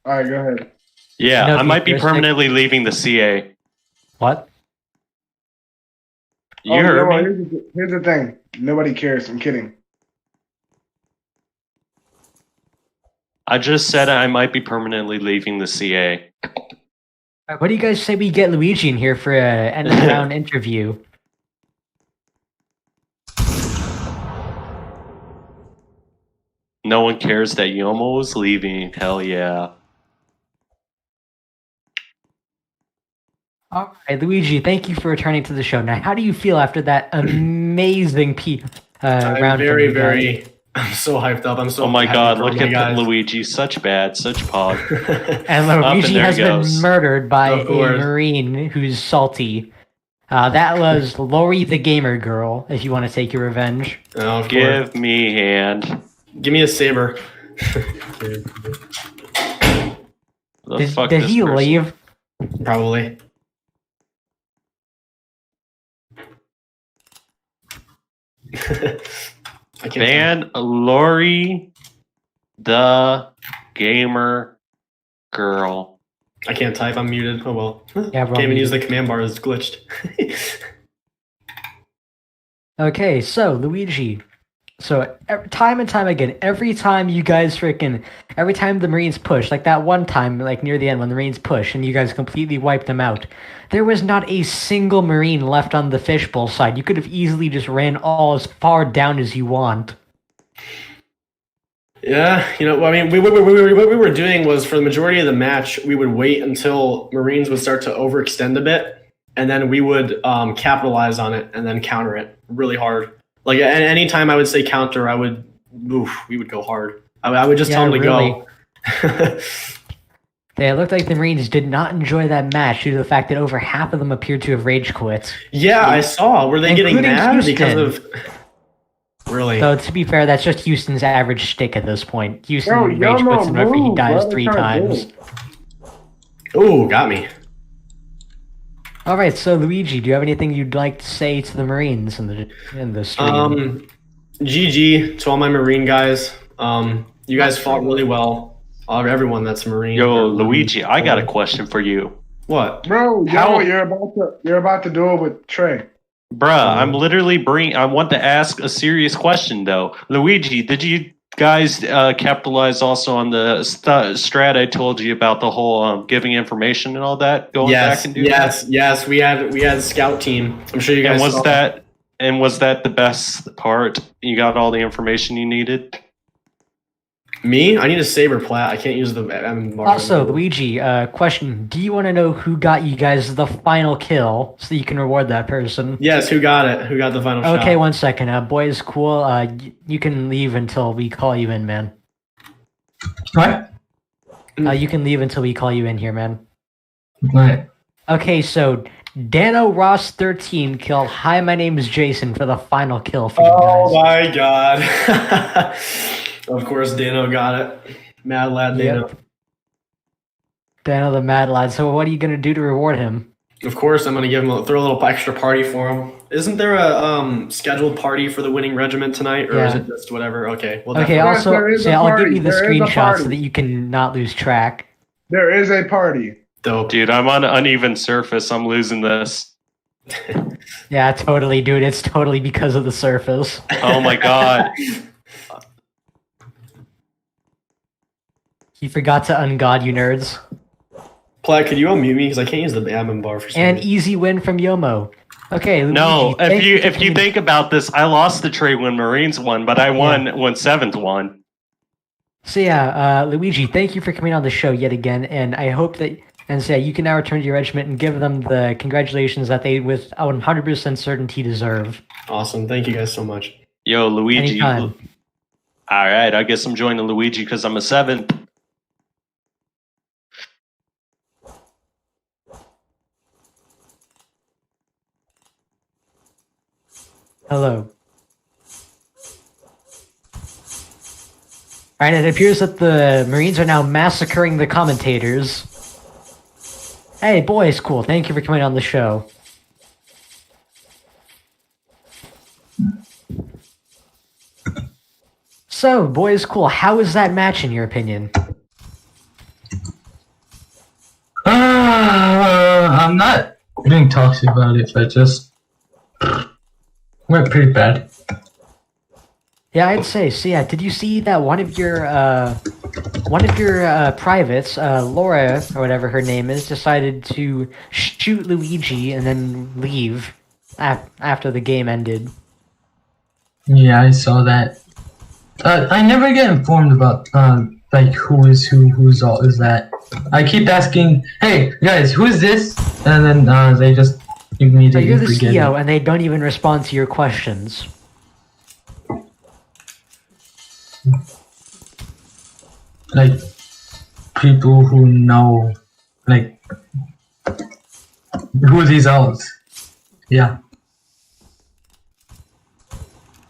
All right, go ahead. Yeah, I might be permanently leaving the CA. What? You heard me. Here's the thing. Here's the thing. Nobody cares. I'm kidding. I just said I might be permanently leaving the CA. What do you guys say we get Luigi in here for an end of round interview? No one cares that Yomo was leaving. Hell yeah. All right, Luigi, thank you for returning to the show. Now, how do you feel after that amazing I'm round? very, very. I'm so hyped up. I'm so. Oh my happy god, for look you at guys. Luigi. Such bad, such pog. And Up and Luigi there has goes. been murdered by Of a course. Marine who's salty. That was Lori the Gamer Girl, if you want to take your revenge. Oh, of course. Give me hand. Give me a saber. The fuck Did this he person? leave? Probably. I can't. Ban Lori the Gamer Girl. I can't type. I'm muted. Oh well. Yeah, we're all Can't even use muted. the command bar. It's glitched. Okay, so Luigi. So time and time again, every time you guys every time the Marines push, like that one time, like near the end when the Marines push and you guys completely wiped them out, there was not a single Marine left on the fishbowl side. You could have easily just ran all as far down as you want. Yeah, I mean, what we were doing was for the majority of the match, we would wait until Marines would start to overextend a bit, and then we would capitalize on it and then counter it really hard. Like at any time I would say counter, we would go hard. I would just tell them to go. Yeah, it looked like the Marines did not enjoy that match due to the fact that over half of them appeared to have rage quit. Yeah, I saw. Were they getting Including mad Houston. because of? Really? Though to be fair, that's just Houston's average shtick at this point. Houston Bro, rage Yomo, quits whenever he move, dies bro. 3 That's not times. good. Ooh, got me. All right, so Luigi, do you have anything you'd like to say to the Marines in the stream? GG to all my Marine guys. You guys fought really well. Everyone that's Marine. Yo, Luigi, I got a question for you. What? Bro, How- you're about to do it with Trey. Bruh, I'm literally I want to ask a serious question though. Luigi, did you guys capitalize also on the strat I told you about the whole giving information and all that? Going back and doing that? Yes. We had scout team. I'm sure you guys. And was that the best part? You got all the information you needed? Me? I need a saber plat. I can't use the. Also, Luigi, question: do you want to know who got you guys the final kill so you can reward that person? Yes. Who got it? Who got the final shot? Okay, 1 second. Boys, cool. You can leave until we call you in, man. What? You can leave until we call you in here, man. What? Okay, so Dano Ross 13 killed Hi, my name is Jason for the final kill for you Oh guys. my god. Of course, Dano got it. Mad lad Dano. Yep. Dano the Mad Lad. So what are you gonna do to reward him? Of course, I'm gonna throw a little extra party for him. Isn't there a scheduled party for the winning regiment tonight, or is Yeah. it just whatever? Okay. Well, Okay, Yes, also, there is a I'll give party. you the There is a screenshot party. so that you can not lose track. There is a party. dope. Dude, I'm on an uneven surface. I'm losing this. Yeah, totally, dude. It's totally because of the surface. Oh my god. He forgot to ungod you nerds. Plaid, could you unmute me because I can't use the admin bar for some An reason. easy win from Yomo. Okay, Luigi, No, thank for if you coming- think about this, I lost the trade when Marines won, but I won when 7th won. So yeah, Luigi, thank you for coming on the show yet again, and I hope that you can now return to your regiment and give them the congratulations that they, with 100% certainty, deserve. Awesome. Thank you guys so much. Yo, Luigi. Anytime. All right, I guess I'm joining Luigi because I'm a 7th. Hello. Alright, it appears that the Marines are now massacring the commentators. Hey, boys, cool. Thank you for coming on the show. So, boys, cool. How was that match in your opinion? I'm not being toxic about it, but just went pretty bad. Yeah, I'd say. So yeah, did you see that one of your privates, Laura or whatever her name is, decided to shoot Luigi and then leave after the game ended? Yeah, I saw that. I never get informed about like who is who, who's all is that. I keep asking, hey guys, who is this? And then they just So immediately you're the forget CEO, it. and they don't even respond to your questions. Like people who know, like who are these owls? Yeah.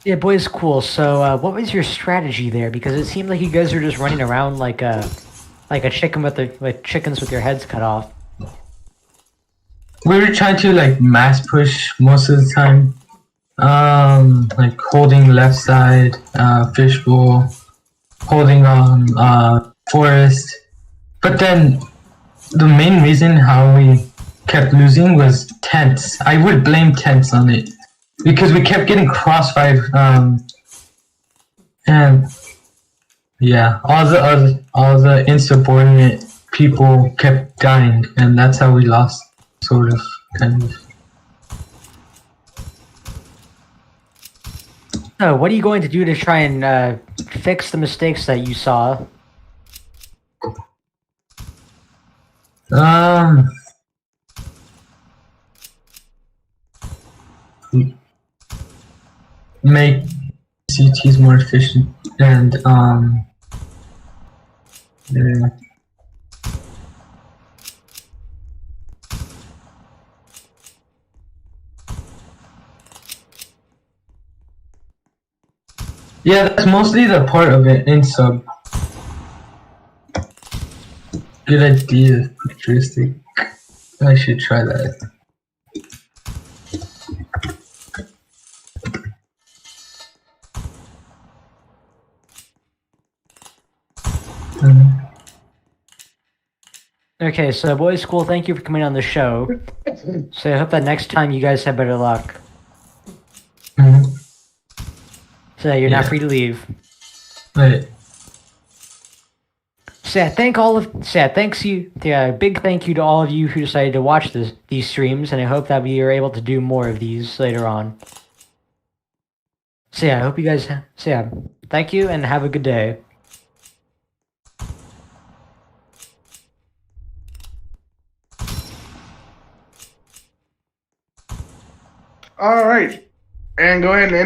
Yeah, boys, cool. So, what was your strategy there? Because it seemed like you guys were just running around like a chicken with chickens with your heads cut off. We were trying to like mass push most of the time. Like holding left side, fishbowl, holding on forest. But then the main reason how we kept losing was tents. I would blame tents on it because we kept getting crossfired. And yeah, all the insubordinate people kept dying, and that's how we lost. Sort of, kind of. So, what are you going to do to try and fix the mistakes that you saw? Make CTs more efficient and yeah. Yeah, that's mostly the part of it in sub. Good idea, futuristic. I should try that. Okay, so boys, cool. Thank you for coming on the show. So I hope that next time you guys have better luck. So you're not Yeah. free to leave. Right. So yeah, big thank you to all of you who decided to watch these streams, and I hope that we are able to do more of these later on. So yeah, I hope you guys. So yeah, thank you and have a good day. All right, and go ahead and